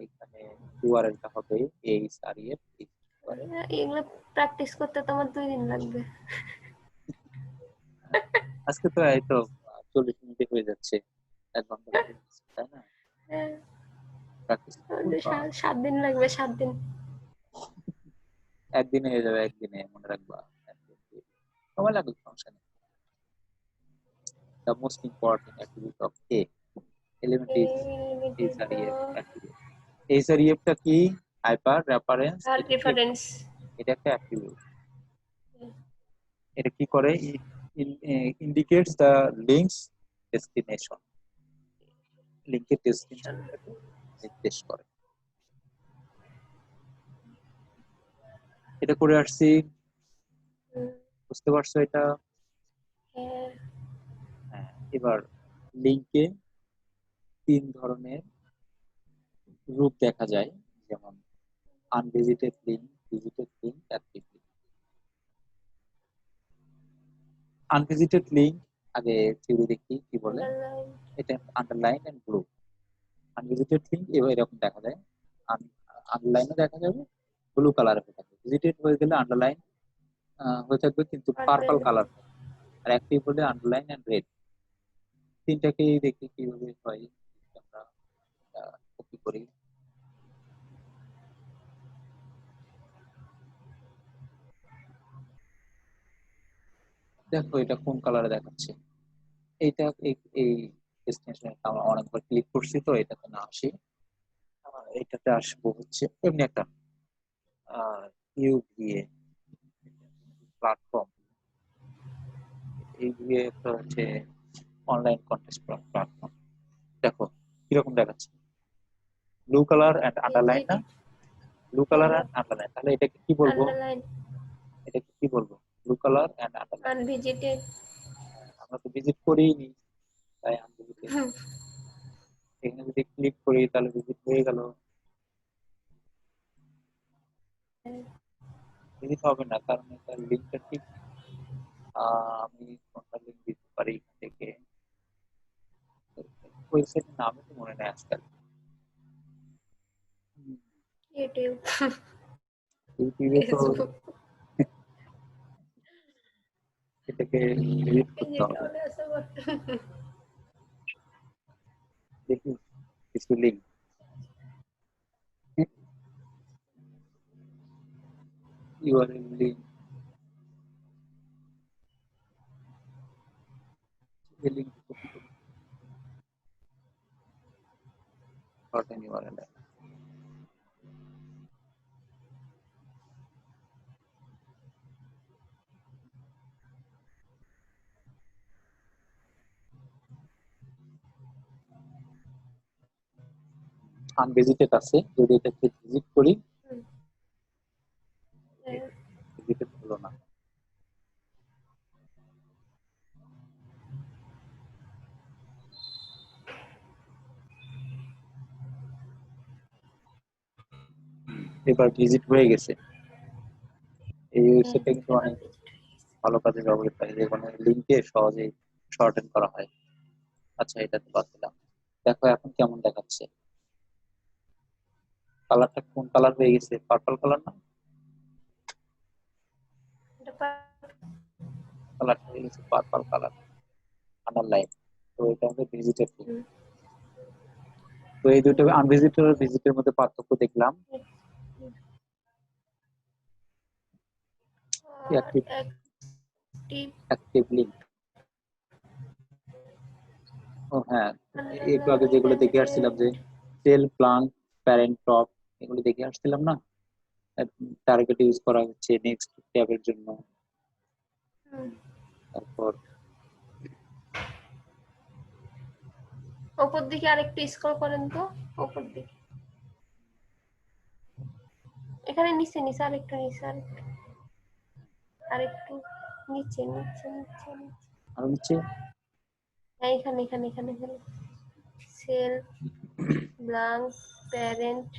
এখানে ইউআরএলটা হবে এইচআরইএফ ইউআরএল। এগুলো প্র্যাকটিস করতে তো আমার 2 দিন লাগবে। আজকে তো এই তো 40 মিনিটে হয়ে যাচ্ছে, 1 ঘন্টা হয়ে যাচ্ছে, তাই না? হ্যাঁ, প্র্যাকটিস আমাদের করবা, 7 দিন লাগবে, 7 দিন। একদিনে হয়ে যাবে, একদিনে মনে রাখবা, সময় লাগবে, সমস্যা নেই। The most important attribute of A element is HREF attribute. HREF টা কি? হাইপার রেফারেন্স আর ইন্ডিকেট, রেফারেন্স। এটা একটা অ্যাট্রিবিউট। এটা কি করে? ইন্ডিকেটস দ্য লিঙ্কস ডেস্টিনেশন, লিঙ্কের ডেস্টিনেশনটাকে নির্দেশ করে। এটা করে আসছি, বুঝতে পারছো এটা? হ্যাঁ। এবার লিঙ্কে 3 ধরনের রূপ দেখা যায়, যেমন unvisited link, visited link, active link. Unvisited link আগে থিওরি দেখি কি বলে। আন্ডারলাইন। এটা underline and blue. Unvisited link এবার এরকম দেখা যায়, আন্ডারলাইনও দেখা যাবে, ব্লু কালার হয়ে থাকবে। ভিজিটেড হয়ে গেলে আন্ডারলাইন হয়ে থাকবে কিন্তু পার্পল। পার্পল কালার, আর অ্যাক্টিভ হলে আন্ডারলাইন এন্ড রেড। তিনটাকেই দেখি কিভাবে হয়, আমরা কপি করি। দেখো এটা কোন কালারে দেখাচ্ছে, এইটা এই ডেস্টিনেশনে আমরা অনেকবার ক্লিক করছি তো এটাতে না আসি, এটাতে আসবো হচ্ছে এমনি একটা ইউভিএ প্ল্যাটফর্ম। ইউভিএ একটা হচ্ছে অনলাইন কন্টেস্ট প্ল্যাটফর্ম। দেখো কিরকম দেখাচ্ছে, ব্লু কালার এন্ড আন্ডারলাইন না, ব্লু কালার এন্ড আন্ডারলাইন, তাহলে এটাকে কি বলবো? আন্ডারলাইন। এটাকে কি বলবো? Blue colour and underline. Unvisited. আমরা তো ভিজিট করিনি, তাই আনভিজিটেড। এখানে যদি ক্লিক করি তাহলে ভিজিট হয়ে গেল, ভিজিট হবে না কারণ এটা লিঙ্কটা ঠিক। আমি কোনটা লিঙ্ক দিতে পারি এখান থেকে, ওয়েবসাইটের নামই তো মনে নেই আজকাল। ইউটিউব, ইউটিউবে তো ফেসবুক। এটাকে ভিজিট এই করতে যেটা হবে। মনে আছে আমার। দেখি কিছু লিঙ্ক, ইউআরএল লিঙ্ক, এই লিঙ্ক কপি করি, শর্ট ইউআরএল। আনভিজিটেড আছে, যদি এটাকে ভিজিট করি, ভিজিটেড হলো না। এবার ভিজিট হয়ে গেছে, এই ওয়েবসাইটটা কিন্তু অনেক ভালো কাজে ব্যবহৃত হয়, যে কোনো লিঙ্কে সহজেই শর্টেন করা হয়। আচ্ছা, এটা তো বাদ দিলাম। দেখো এখন কেমন দেখাচ্ছে, কালারটা কোন কালার হয়ে গেছে, পার্পল কালার না? কালারটা হয়ে গেছে পার্পল কালার, আন্ডারলাইন। তো এটা হচ্ছে ভিজিটেড লিঙ্ক। তো এই দুটো আনভিজিটেড আর ভিজিটের মধ্যে পার্থক্য দেখলাম। অ্যাক্টিভ অ্যাক্টিভ লিঙ্ক, ও হ্যাঁ, একটু আগে যেগুলো দেখে আসছিলাম যে সেল, প্লাঙ্ক, প্যারেন্ট, টপ, এগুলো দেখে আসছিলাম না, টার্গেট ইউজ করা হচ্ছে নেক্সট ট্যাবের জন্য। তারপর উপর দিকে আরেকটু স্ক্রল করেন তো, উপর দিকে, এখানে নিচে নিচে আরেকটু নিচে, আরেকটু নিচে নিচে নিচে নিচে, আর হচ্ছে হ্যাঁ এখানে এখানে এখানে এখানে সেল, ব্লাঙ্ক, প্যারেন্ট,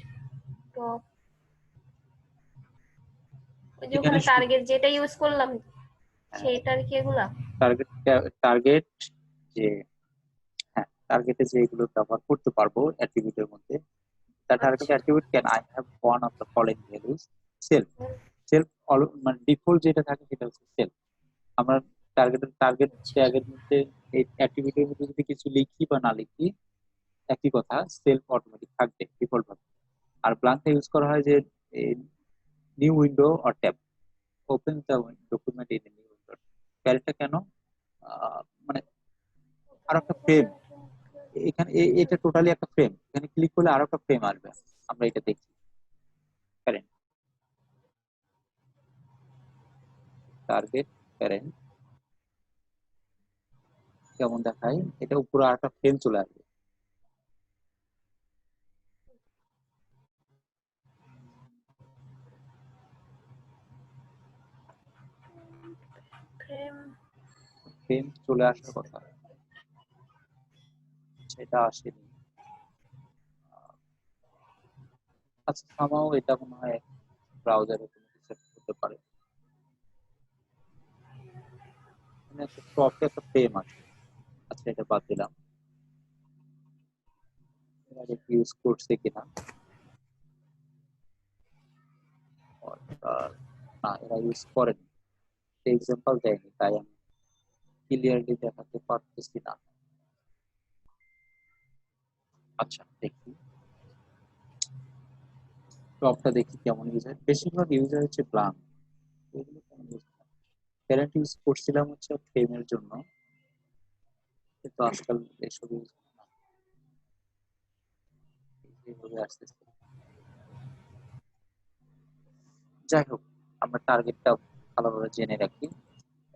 টপ, ওই যে এখানে ওখানে টার্গেট যেটা ইউজ করলাম সেইটার কি এগুলা? টার্গেট টার্গেট যে, হ্যাঁ টার্গেটে যে এগুলো ব্যবহার করতে পারবো অ্যাট্রিবিউটের মধ্যে। The target আচ্ছা, attribute can I have one of the following values: self, self মানে ডিফল্ট যেটা থাকে সেটা হচ্ছে সেলফ। আমরা টার্গেট আচ্ছা, ট্যাগের মধ্যে এই অ্যাট্রিবিউটের মধ্যে যদি কিছু লিখি বা না লিখি, একই কথা, সেলফ অটোমেটিক থাকবে ডিফল্ট ভাবে। আর ব্লাঙ্কটা ইউজ করা হয় যে new window or tab, open the document in new window. প্যারেন্টটা কেন, মানে আর একটা ফ্রেম, এখানে এটা টোটালি একটা ফ্রেম, এখানে ক্লিক করলে আরো একটা ফ্রেম আসবে, আমরা এটা দেখি। প্যারেন্ট, টার্গেট, প্যারেন্ট কেমন দেখায়, এটা উপরে আরেকটা ফ্রেম চলে আসবে। ফ্রেম, ফ্রেম চলে আসার কথা, সেটা আসেনি। আচ্ছা সামাও এটা মনে হয় ব্রাউজারে কোনো কিছু একটা হতে পারে, মানে একটা টপে একটা ফ্রেম আসে। আচ্ছা এটা বাদ দিলাম, এর আগে ইউজ করছে কিনা। আর না, এরা ইউজ করেনি, এক্সাম্পল দেয়নি, তাই আমি ক্লিয়ারলি দেখাতে পারতেছি না। আচ্ছা দেখি, টপটা দেখি কেমন ইউজ হয়। বেশিরভাগ ইউজার হচ্ছে ব্লাঙ্ক, এগুলো কেমন ইউজ হয়। প্যারেন্ট ইউজ করছিলাম হচ্ছে ফ্রেমের জন্য, কিন্তু আজকাল এসব ইউজ না, এইভাবে আসতেছে। যাই হোক, আমরা টার্গেটটা ভালোভাবে জেনে রাখি,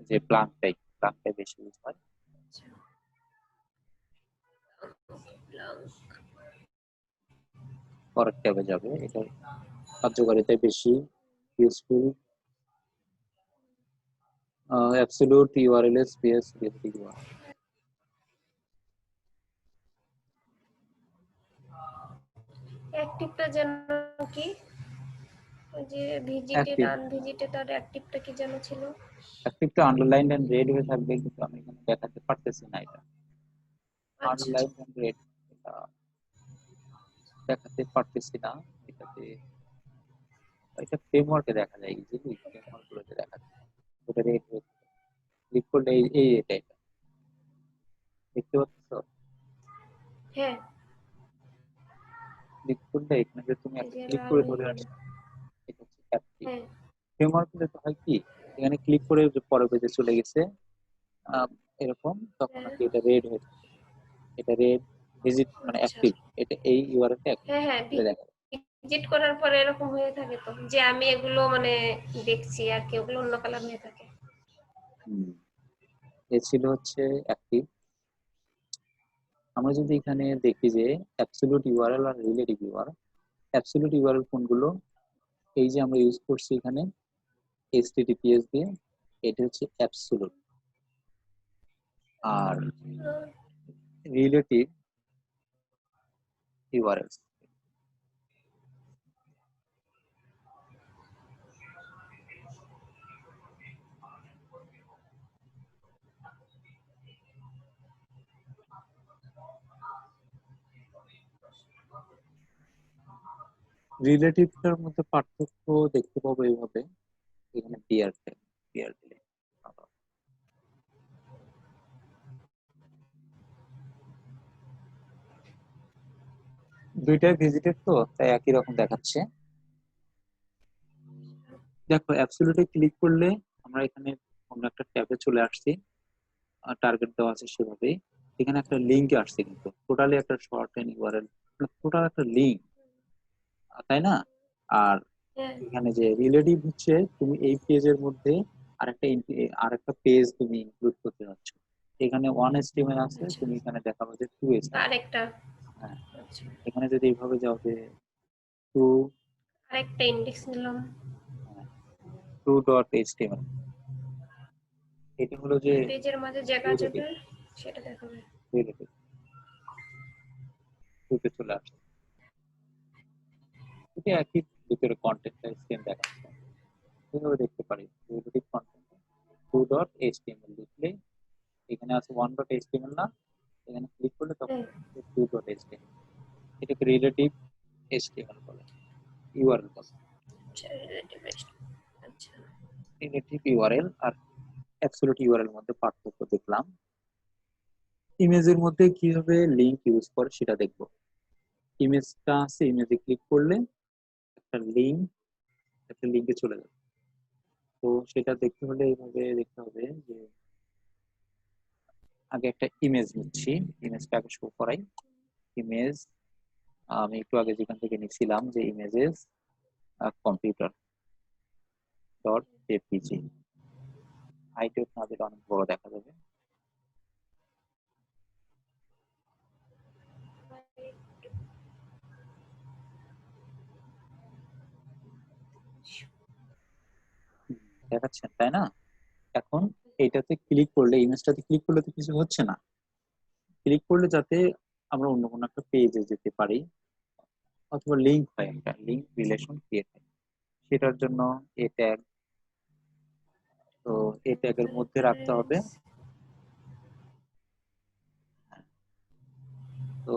যে প্লাঙ্কটাই বেশি ইউজ হয়। ব্লাঙ্ক, পরের ট্যাবে যাবে, এটা কার্যকারিতা বেশি, useful, absolute URL space basic URL. অ্যাক্টিভটা যেন কি, ওই যে ভিজিটেড অ্যাক্টিভ, আনভিজিটেড আর অ্যাক্টিভটা কি যেন ছিল? অ্যাক্টিভটা আন্ডারলাইন এন্ড রেড হয়ে থাকবে, কিন্তু আমি এখানে দেখাতে পারতেছি না এটা। আচ্ছা, আন্ডারলাইন এন্ড রেড, এটা দেখাতে পারতেছি না এটাতে। এটা ফ্রেমওয়ার্কে দেখা যায়, ইজিলি ফ্রেমওয়ার্ক গুলোতে দেখা যায় ওটা রেড হয়ে ক্লিক করলে এটা দেখতে পাচ্ছ, হ্যাঁ, ক্লিক করলে এখানে যে তুমি এই একটা যে ক্লিক লাল করে হয়ে ধরে গেল। আসছে, এটা হচ্ছে অ্যাক্টিভ। হ্যাঁ, ফ্রেমওয়ার্ক যেটা হয় কি, এখানে ক্লিক করে যে পরের পেজে চলে গেছে, আহ, এরকম, তখন আর হ্যাঁ, কি এটা রেড হয়ে থাকে। এটা রেড ভিজিট মানে আচ্ছা, অ্যাক্টিভ, এটা এই ইউআরএল টা অ্যাক্টিভ হ্যাঁ হ্যাঁ, এটা দেখা যায়। ভিজিট করার পরে এরকম হয়ে থাকে তো, যে আমি এগুলো মানে দেখছি আর কি, ওগুলো অন্য কালার হয়ে থাকে। হুম, এ ছিল হচ্ছে অ্যাক্টিভ। আমরা যদি এখানে দেখি যে অ্যাবসলিউট ইউআরএল আর রিলেটিভ ইউআরএল, অ্যাবসলিউট ইউআরএল কোনগুলো, এই যে আমরা ইউজ করছি এখানে এইচটিটিপিএস দিয়ে, এটা হচ্ছে অ্যাবসলিউট। আর রিলেটিভ ইউআরএল, রিলেটিভটার মধ্যে পার্থক্য দেখতে পাবো এইভাবে, এখানে বিয়ার বিয়ার দিলে দুইটাই ভিজিটেড, তো তাই একই রকম দেখাচ্ছে। দেখো অ্যাবসলিউটে ক্লিক করলে আমরা এখানে অন্য একটা ট্যাবে চলে আসছি, টার্গেট দেওয়া আছে সেভাবেই। এখানে একটা লিঙ্ক আসছে, কিন্তু টোটালি একটা শর্ট এন্ড ইউআরএল, টোটাল একটা লিঙ্ক, তাই না? আর হ্যাঁ এখানে যে রিলেটিভ হচ্ছে, তুমি এই পেজের মধ্যে আরেকটা পেজ তুমি ইনক্লুড করতে যাচ্ছ। এখানে ওয়ান এস্টিমেল আছে, আচ্ছা, তুমি এখানে দেখাবো যে টু এস্টিমেল। আরেকটা। হ্যাঁ, আচ্ছা, এখানে যদি এইভাবে যাও যে টু, আরেকটা ইন্ডেক্স নিলাম। টু ডট এইচটিএমএল, এটা হলো যে পেজের মাঝে জায়গা রিলেটিভ, যাবে সেটা দেখাবে। রিলেটিভ টুতে চলে আসছে। এটা একই, ভিতরে কন্টেন্টটা সেম দেখাচ্ছে, এইভাবে দেখতে পারি। Relative content two dot HTML লিখলে এখানে আছে ওয়ান ডট এইচটিএমএল না, এখানে ক্লিক করলে তখন হ্যাঁ, টু ডট এইচটিএমএল। এটাকে রিলেটিভ এইচটিএমএল বলে, ইউআরএল বলে। আচ্ছা, রিলেটিভ। আচ্ছা, রিলেটিভ ইউআরএল আর অ্যাবসলিউট ইউআরএল মধ্যে পার্থক্য দেখলাম। ইমেজের মধ্যে কিভাবে লিংক ইউজ করে সেটা দেখবো। ইমেজটা আছে, ইমেজে ক্লিক করলে একটা লিংক, একটা লিংকে চলে যাবে। তো সেটা দেখতে হলে এইভাবে দেখতে হবে যে আগে একটা ইমেজ নিচ্ছি, ইমেজটা আগে শো করাই। ইমেজ আমি একটু আগে যেখান থেকে নিছিলাম, যে images computer dot JPG, height না দিলে অনেক বড় দেখা যাবে। হুম, দেখাচ্ছেন তাই না? এখন এটাতে ক্লিক করলে, ইমেজটাতে ক্লিক করলে তো কিছু হচ্ছে না। ক্লিক করলে যাতে আমরা অন্য কোনো একটা পেজে যেতে পারি, অথবা লিঙ্ক হয়, একটা লিঙ্ক রিলেশন ক্রিয়েট হয়, সেটার জন্য এ ট্যাগ, তো এ ট্যাগের মধ্যে রাখতে হবে। তো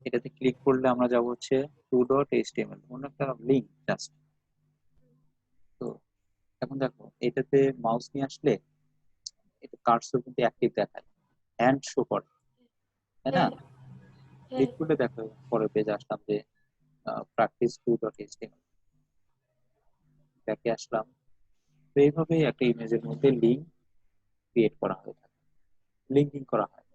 এটাতে ক্লিক করলে আমরা যাব হচ্ছে টু ডট এইচটিএমএল, অন্য একটা লিঙ্ক জাস্ট। তো এখন দেখো এটাতে মাউস নিয়ে আসলে এটা কার্সর কিন্তু অ্যাক্টিভ দেখায়, হ্যান্ড শো করে, তাই না? হ্যাঁ, হ্যাঁ। ক্লিক করলে দেখো পরের পেজে আসলাম যে প্র্যাকটিস টু ডট এইচটিএমএল, ব্যাকে আসলাম। তো এইভাবেই একটা ইমেজের মধ্যে লিঙ্ক ক্রিয়েট করা হয়ে থাকে, লিঙ্কিং করা হয়।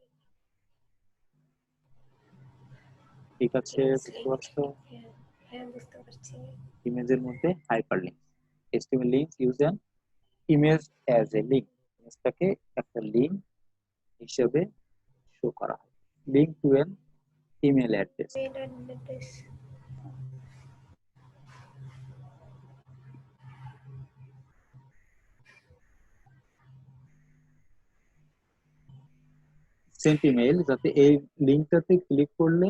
ঠিক আছে, বুঝতে লিঙ্ক। পারছো? হ্যাঁ, হ্যাঁ, বুঝতে পারছি। ইমেজের মধ্যে hyperlink, HTML links use an image as a link, ইমেজটাকে একটা লিঙ্ক হিসেবে শো করা হয়। Link to an email address, mail address. Send email, যাতে এই লিঙ্কটাতে ক্লিক করলে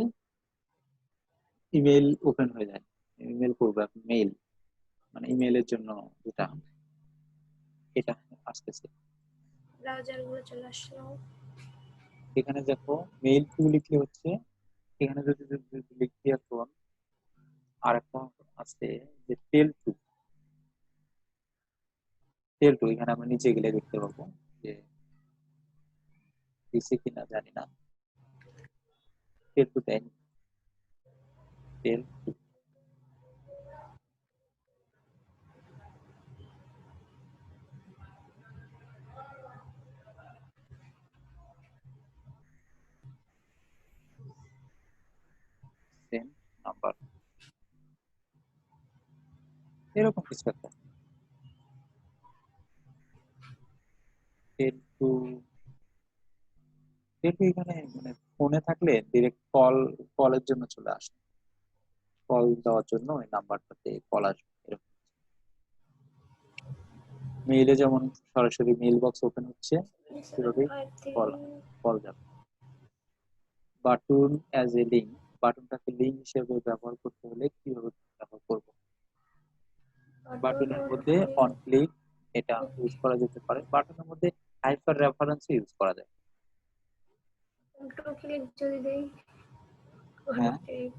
ইমেল ওপেন হয়ে যায়। ইমেল করবো এখন, মেইল মানে ইমেলের জন্য যেটা, এটা আসতেছে। ব্রাউজার গুলো চলে আসলো। এখানে দেখো মেইল টু লিখলে হচ্ছে, এখানে যদি লিখি এখন আর একটা আছে যে টেল টু, এখানে আমরা নিচে গেলে দেখতে পাবো যে দিছে কিনা জানি না, টেল টু দেয়নি, টেল টু সেম নাম্বার, এরকম কিছু একটা। টেল টু, টেল টু এখানে মানে ফোনে থাকলে ডিরেক্ট কলের জন্য চলে আসে, কল দেওয়ার জন্য ওই নাম্বারটাতে কল আসবে এরকম। মেইলে যেমন সরাসরি মেইল বক্স ওপেন হচ্ছে, সেভাবেই কল 753। কল যাবে। বাটন অ্যাজ এ লিঙ্ক, বাটনটাকে লিঙ্ক হিসেবে ব্যবহার করতে হলে কিভাবে ব্যবহার করব? বাটন বাটনের অন মধ্যে অন ক্লিক, এটা ইউজ করা যেতে পারে। বাটনের মধ্যে হাইপার রেফারেন্স ইউজ করা যায়। টু ক্লিক যদি দেই। অন হ্যাঁ, ক্লিক।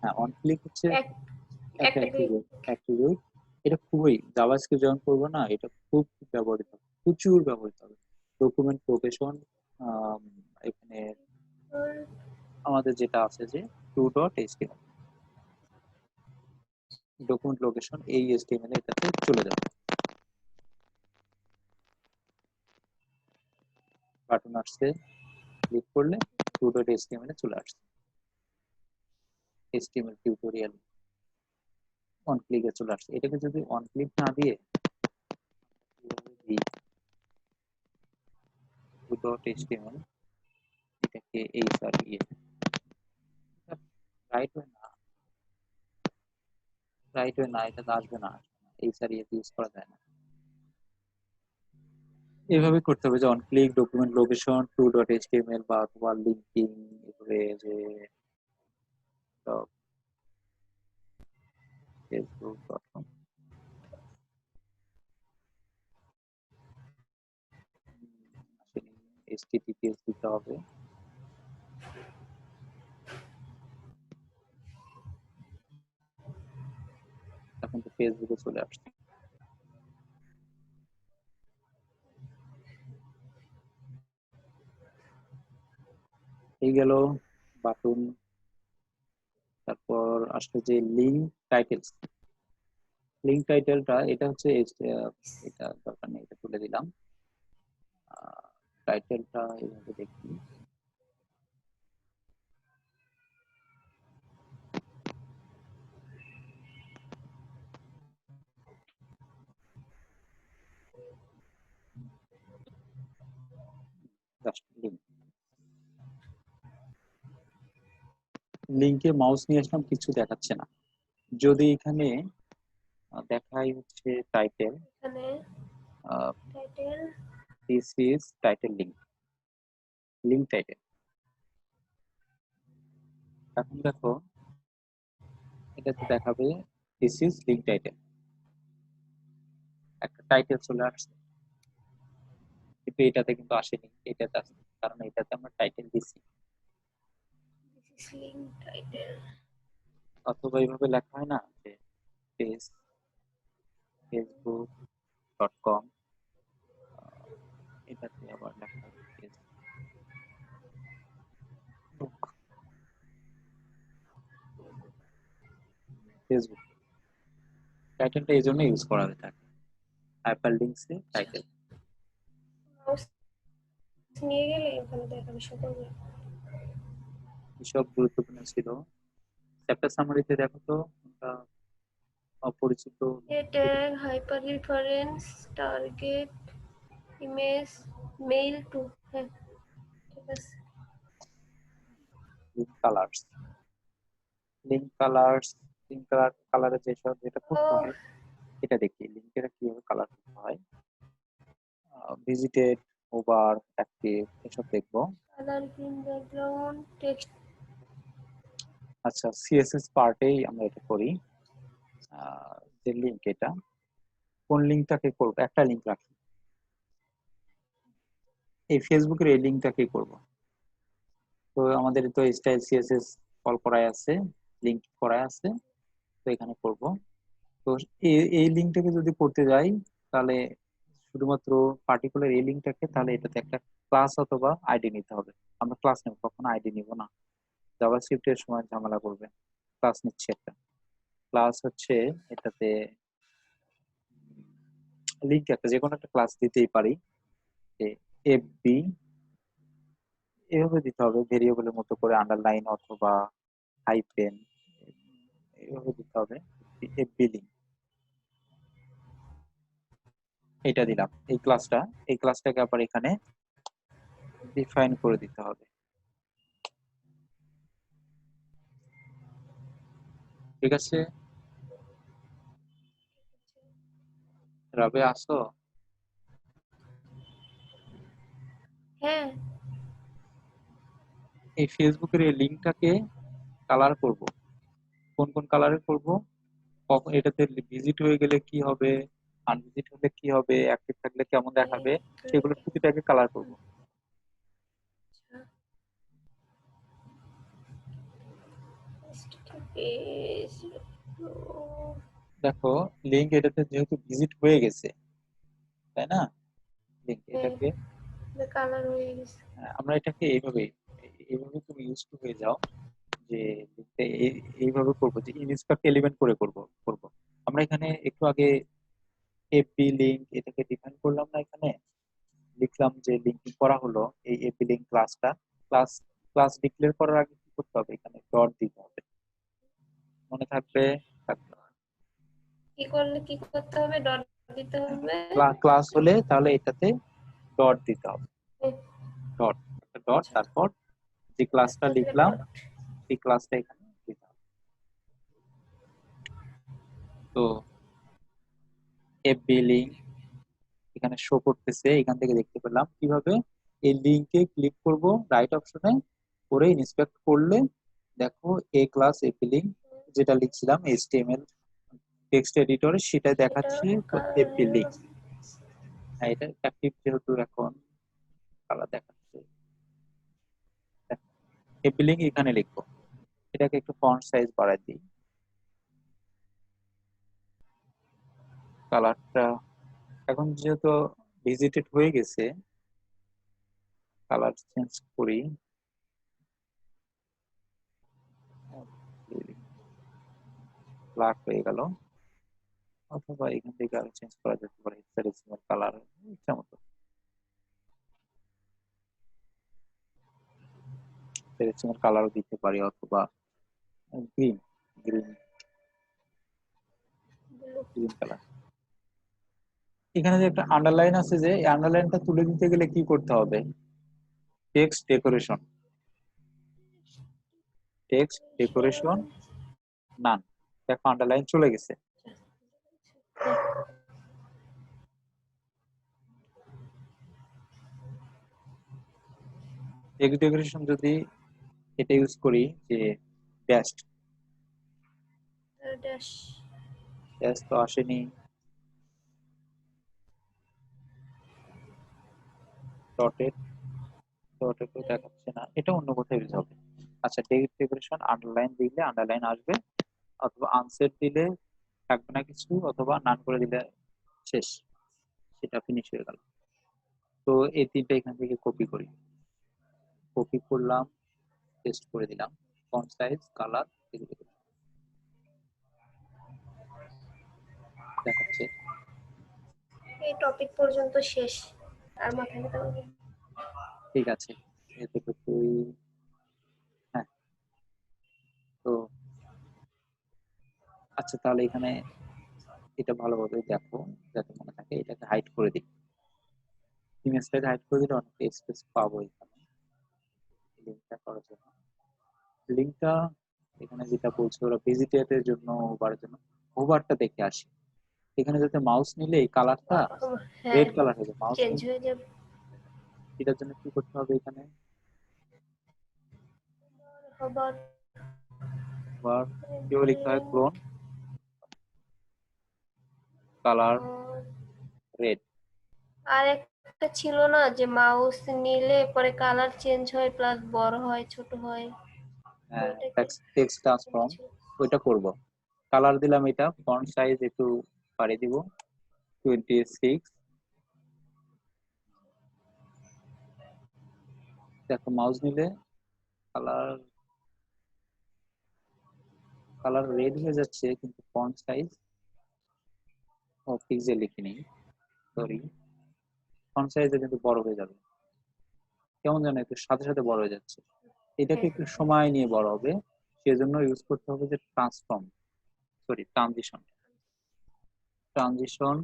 হ্যাঁ, অন ক্লিক হচ্ছে, একটা অ্যাট্রিবিউট এটা খুবই জাভাস্ক্রিপ্ট যখন করবো না, এটা খুব ব্যবহৃত হবে, প্রচুর ব্যবহৃত হবে। ডকুমেন্ট লোকেশন, এখানে আমাদের যেটা আছে যে টু.html ডকুমেন্ট লোকেশন, এই HTML এটাতে চলে যাবে। বাটন আসছে, ক্লিক করলে টু.html এ চলে আসছে, HTML টিউটোরিয়াল অন ক্লিকে চলে আসছে। এটাকে যদি অন ক্লিক না দিয়ে টু.html এটাকে এই রাইট ওয়ে না, রাইট ওয়ে না, এটা আসবে না, এই সারিয়ে ইউজ করা যায় না। এভাবে করতে হবে যে অন ক্লিক ডকুমেন্ট লোকেশন টু.html বা তোমার লিঙ্কিং, এভাবে যে facebook.com https দিতে হবে। এখন তো ফেসবুকে চলে আসছে। এই গেল বাটন। তারপর আসলে যে লিঙ্ক টাইটেলস, লিঙ্ক টাইটেলটা এটা হচ্ছে এটা দরকার নেই, এটা তুলে দিলাম। টাইটেলটা এইভাবে দেখি, জাস্ট লিঙ্ক। লিঙ্কে মাউস নিয়ে আসলাম, কিছু দেখাচ্ছে না। যদি এখানে দেখাই হচ্ছে title, this is title link, link title. এখন দেখো এটাতে দেখাবে দিস ইজ লিঙ্ক টাইটেল, একটা টাইটেল চলে আসছে, কিন্তু এটাতে কিন্তু আসেনি, এটাতে আসছে কারণ এটাতে আমরা টাইটেল দিছি। অথবা এইভাবে লেখা হয় না যে facebook.com, এটাতে আবার লেখা হয় ফেসবুক। টাইটেলটা এই জন্য ইউজ করা হয়ে থাকে, হাইপার লিঙ্কসে টাইটেল। নিয়ে গেলে এখানে দেখাবে সকলে। এসব গুরুত্বপূর্ণ ছিল। চ্যাপ্টার সামারিতে দেখো তো অপরিচিত tag, hyper reference, target, image, mail two. হ্যাঁ, ঠিক আছে। Link colours, link colours, link কালারে যেসব যেটা করতে হয় এটা দেখি, লিঙ্কের কিভাবে কালার করতে হয়। ভিজিটেড, ওভার, অ্যাক্টিভ, এসব দেখবো। Colour, green background, text. আচ্ছা, সিএসএস পার্টেই আমরা এটা করি। যে লিঙ্ক, এটা কোন লিঙ্কটাকে করব, একটা লিঙ্ক রাখি, এই ফেসবুকের এই লিঙ্কটাকে করব। তো আমাদের তো স্টাইল সিএসএস কল করাই আছে, লিঙ্ক করাই আছে, তো এখানে করব। তো এই লিঙ্কটাকে যদি করতে যাই তাহলে শুধুমাত্র পার্টিকুলার এই লিঙ্কটাকে, তাহলে এটাতে একটা ক্লাস অথবা আইডি নিতে হবে। আমরা ক্লাস নেব, কখনো আইডি নিব না, জাভাস্ক্রিপ্টের সময় ঝামেলা করবে। ক্লাস নিচ্ছে একটা, ক্লাস হচ্ছে এটাতে লিঙ্ক একটা যে কোনো একটা ক্লাস দিতেই পারি, এফবি এভাবে দিতে হবে, ভেরিয়েবলের মতো করে আন্ডারলাইন অথবা হাইফেন এভাবে দিতে হবে। এফবি লিঙ্ক এটা দিলাম, এই ক্লাসটাকে আবার এখানে ডিফাইন করে দিতে হবে। ঠিক আছে, রবে আসো। হ্যাঁ, এই ফেসবুকের এই লিঙ্কটাকে কালার করব, কোন কোন কালারে করব, কখন এটাতে ভিজিট হয়ে গেলে কি হবে, আনভিজিট হলে কি হবে, অ্যাক্টিভ থাকলে কেমন দেখাবে, সেগুলো প্রতিটাকে কালার করব। পেজ দেখো লিংক এটাতে যেহেতু ভিজিট হয়ে গেছে, তাই না? লিংক এটাকে কালার হয়ে গেছে। আমরা এটাকে এইভাবে এইভাবে তুমি ইউজ টু হয়ে যাও যে লিঙ্কটা এইভাবে করবো যে ইনস্ট্রাক্ট এলিমেন্ট করে করব আমরা এখানে একটু আগে এপি লিংক এটাকে ডিফাইন করলাম না, এখানে লিখলাম যে লিঙ্কিং করা হলো এই এপি লিংক ক্লাসটা। ক্লাস ক্লাস ডিক্লেয়ার করার আগে কি করতে হবে, এখানে ডট দিতে হবে, মনে থাকবে? থাকবে। কি করতে হবে? ডট দিতে হবে। ক্লাস হলে তাহলে এটাতে ডট দিতে হবে, ডট, একটা ডট, আচ্ছা, তারপর যে ক্লাসটা লিখলাম ডট। সেই ক্লাসটা এখানে দিতে হবে। তো এফবি লিংক এখানে শো করতেছে, এখান থেকে দেখতে পেলাম কিভাবে এই লিংকে ক্লিক করব রাইট অপশনে, করে ইন্সপেক্ট করলে দেখো এ ক্লাস এফবি লিংক যেটা লিখছিলাম এইচটিএমএল টেক্সট এডিটরে সেটা এটা দেখাচ্ছে কালার এফবি হয়ে গেল। লিংক। এটা অ্যাক্টিভ যেহেতু এখন কালার দেখাচ্ছে, এফবি লিংক এখানে লিখবো। এটাকে একটু ফন্ট সাইজ বাড়াই দিই, কালারটা এখন যেহেতু ভিজিটেড হয়ে গেছে কালার চেঞ্জ করি, ব্ল্যাক হয়ে গেল, অথবা এখান থেকে আরো চেঞ্জ করা যেতে পারে হেক্সাডেসিমাল কালার ইচ্ছা মতো, হেক্সাডেসিমাল কালারও দিতে পারি, অথবা গ্রিন গ্রিন গ্রিন কালার। এখানে যে একটা আন্ডারলাইন আছে, যে এই আন্ডারলাইনটা তুলে দিতে গেলে কি করতে হবে? টেক্সট ডেকোরেশন, টেক্সট ডেকোরেশন নান, দেখো আন্ডারলাইন চলে গেছে। টেক্সট ডেকোরেশন যদি এটা ইউজ করি যে ড্যাশ, ড্যাশ। ড্যাশ তো আসেনি, ডটেড, ডটেড তো দেখাচ্ছে না, এটা অন্য কোথাও ইউজ হবে। আচ্ছা টেক্সট ডেকোরেশন আন্ডারলাইন দিলে আন্ডারলাইন আসবে, অথবা আনসেট দিলে থাকবে না কিছু, অথবা নান করে দিলে শেষ, সেটা ফিনিশ হয়ে গেল। তো এই তিনটা এখান থেকে কপি করি, কপি করলাম, পেস্ট করে দিলাম, ফন্ট সাইজ কালার এগুলো দেখাচ্ছে। এই টপিক পর্যন্ত শেষ, আর মাথায় নিতে হবে। ঠিক আছে, এতটুকুই। হ্যাঁ, তো আচ্ছা তাহলে এখানে এটা ভালোভাবে দেখো যাতে মনে থাকে, এটাকে হাইড করে দিই, ইমেজটাকে হাইড করে দিলে অনেক স্পেস পাবো এখানে লিঙ্কটা করার জন্য। লিঙ্কটা এখানে যেটা বলছে ওরা ভিজিটের জন্য ওভারের জন্য, ওভারটা দেখে আসি। এখানে যাতে মাউস নিলে এই কালারটা হ্যাঁ, রেড কালার হবে, মাউস চেঞ্জ নিলে হয়ে যাবে। এটার জন্য কি করতে হবে, এখানে আবার আবার কেউ লিখতে হয় ক্লোন কালার রেড। আর একটা ছিল না যে মাউস নিলে পরে কালার চেঞ্জ হয় প্লাস বড় হয় ছোট হয়, হ্যাঁ, ওইটা কি? টেক্সট ট্রান্সফর্ম, ছিল। ওইটা করব। কালার দিলাম, এটা ফন্ট সাইজ একটু বাড়িয়ে দিব 26। দেখো মাউস নিলে কালার কালার রেড হয়ে যাচ্ছে, কিন্তু ফন্ট সাইজ ও পিক্সেল লিখিনি, সরি, ফন্ট সাইজে কিন্তু বড় হয়ে যাবে, কেমন যেন একটু সাথে সাথে বড় হয়ে যাচ্ছে। এটাকে হ্যাঁ, একটু সময় নিয়ে বড় হবে, সেজন্য ইউজ করতে হবে যে transform, sorry transition, transition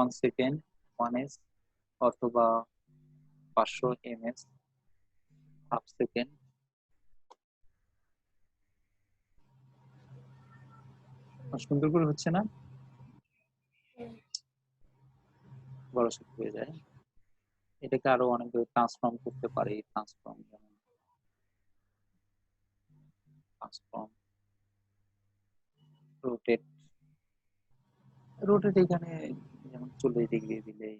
1 second 1s, অথবা 500 ms হাফ সেকেন্ড। সুন্দর করে হচ্ছে না, বড় ছোট হয়ে যায়। এটাকে আরো অনেক ট্রান্সফর্ম করতে পারে, ট্রান্সফর্ম যেমন ট্রান্সফর্ম রোটেট, রোটেট এখানে যেমন 40 ডিগ্রি দিলেই,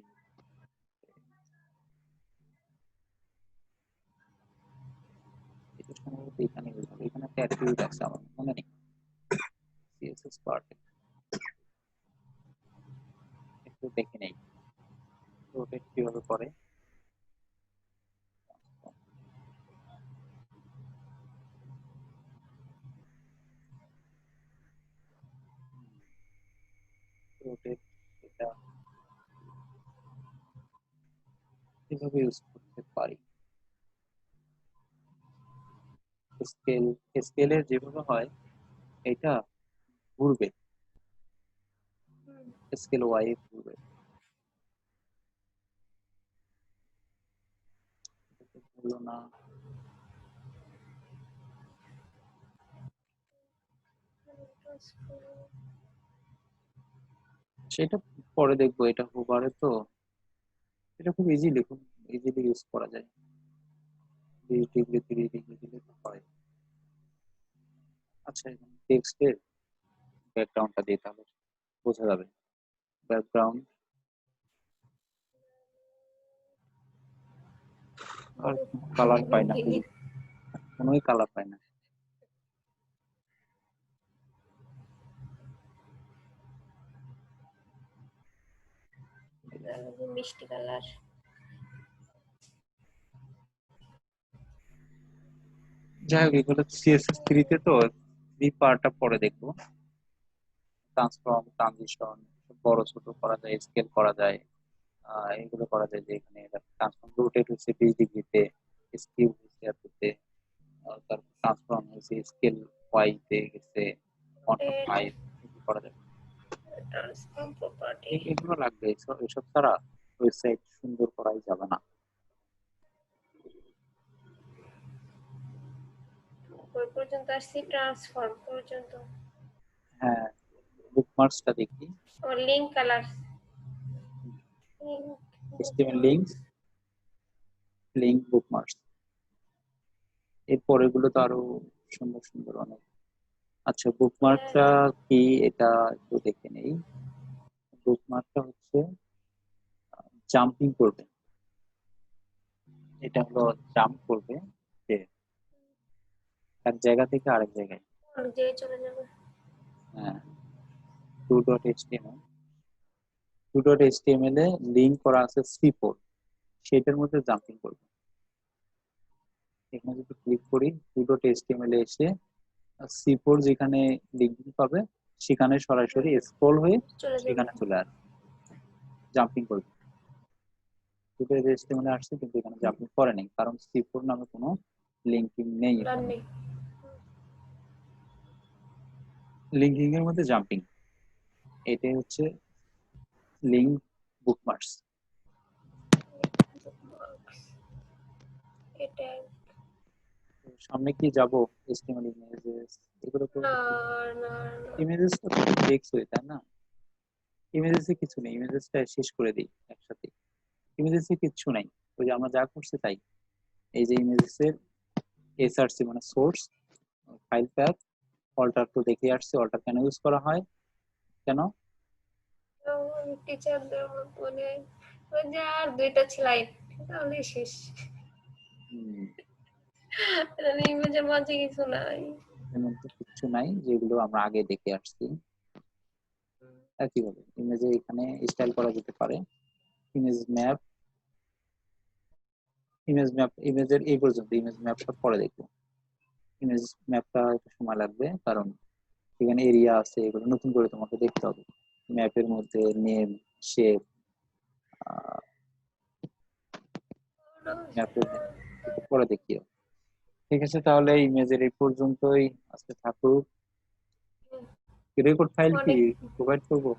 এটা সম্ভবত এখানে use হবে। এখানে একটা অ্যাট্রিবিউট আছে আমার মনে নেই, সিএসএস পার্ট, একটু দেখে নেই রোটেট কিভাবে করে। রোটেট এটা কিভাবে ইউজ করতে পারি। স্কেলের যেভাবে হয় এটা ঘুরবে, স্কেল ওয়াই ঘুরবে। হলো না, সেটা পরে দেখবো। এটা হোভারে তো এটা খুব ইজিলি ইউজ করা যায়। 20 ডিগ্রি 30 ডিগ্রি দিলে তো হয়। আচ্ছা, টেক্সটের ব্যাকগ্রাউন্ডটা দিয়ে তাহলে বোঝা যাবে। ব্যাকগ্রাউন্ড আর কালার পাই না, কোনোই কালার পাই না। মিষ্টি কালার। যাই হোক, এগুলো CSS3 তে তো 3 পার্টটা পরে দেখবো। ট্রান্সফর্ম, ট্রানজিশন, বড় ছোট করা যায়, স্কেল করা যায়। এগুলো করা যায় যে এখানে ট্রান্সফর্ম রোটেট হচ্ছে 20 ডিগ্রিতে, স্কিউ হচ্ছে এততে, তারপর ট্রান্সফর্ম হচ্ছে স্কেল ওয়াই তে গেছে 1/5 করা যায়। ট্রান্সফর্ম প্রপার্টি এগুলো লাগবে, এসব ছাড়া ওয়েবসাইট সুন্দর করাই যাবে না। ওই পর্যন্ত আসছি, ট্রান্সফর্ম পর্যন্ত। হ্যাঁ, বুকমার্কসটা দেখি। ও link colour, HTML link bookmarks, এর পরেগুলো তো আরো সুন্দর সুন্দর অনেক। আচ্ছা, বুকমার্কটা কি এটা একটু দেখে নেই। বুকমার্কটা হচ্ছে জাম্পিং করবে। এটা হলো জাম্প করবে যে এক জায়গা থেকে আরেক জায়গায়। অনেক জায়গায় চলে যাবে। হ্যাঁ, 2.html এ লিংক করা আছে C4, সেটার মধ্যে জাম্পিং করবে। এখানে যদি ক্লিক করি 2.html এ এসে C4 যেখানে লিঙ্কিং পাবে সেখানে সরাসরি স্ক্রল হয়ে চলে যাবে। সেখানে চলে আসবে, জাম্পিং করবে। 2.html এ আসছে কিন্তু এখানে জাম্পিং করে নেই, কারণ C4 নামে কোনো লিঙ্কিং নেই এখানে। লিঙ্কিং এর মধ্যে জাম্পিং, এটাই হচ্ছে লিঙ্ক বুকমার্কস। এটা সামনে কি যাব, HTML ইমেজেস এগুলো তো। না না না, ইমেজেস তো দেখছোই তাই না? ইমেজেসে কিছু নেই, ইমেজেসটা শেষ করে দিই একসাথে। ইমেজেসে কিছু নাই, ওই যে আমরা যা করছি তাই। এই যে ইমেজেসের এসআরসি মানে সোর্স ফাইল প্যাথ, অল্টার তো দেখে আসছে। অল্টার কেন ইউজ করা হয়, কেন? টিচারদের মানে ওই যে আর দুইটা স্লাইড তাহলে শেষ। ইমেজের মাঝে কিছু নাই, এমন তো কিছু নাই যেগুলো আমরা আগে দেখে আসছি। একইভাবে ইমেজে এখানে স্টাইল করা যেতে পারে। ইমেজ ম্যাপ, ইমেজের এই পর্যন্ত, ইমেজ ম্যাপটা পরে দেখবো। ইমেজ ম্যাপটা একটু সময় লাগবে, কারণ এখানে এরিয়া আছে, এগুলো নতুন করে তোমাকে দেখতে হবে। ম্যাপের মধ্যে নেম, শেপ, ম্যাপের পরে দেখিও। ঠিক আছে, তাহলে ইমেজের এই পর্যন্তই আজকে থাকুক। রেকর্ড ফাইল কি অনেক। প্রোভাইড করবো?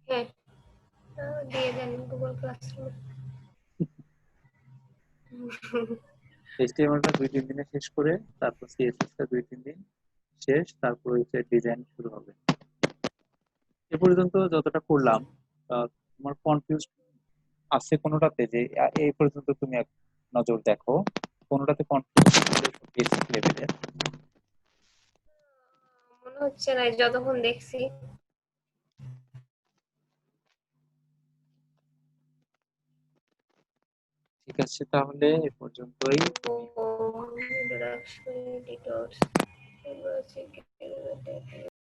হ্যাঁ, দিয়ে দেন গুগল ক্লাসরুমে। HTML টা 2-3 দিনে শেষ করে তারপর CSS টা 2-3 দিন শেষ, তারপর হচ্ছে ডিজাইন শুরু হবে। এ পর্যন্ত যতটা করলাম, তোমার কনফিউজ আছে কোনোটাতে? যে এই পর্যন্ত তুমি এক নজর দেখো, কোনোটাতে কনফিউজ বেসিক লেভেলের? মনে হচ্ছে না যতক্ষণ দেখছি। ঠিক আছে, তাহলে এ পর্যন্তই। Introduction, editors,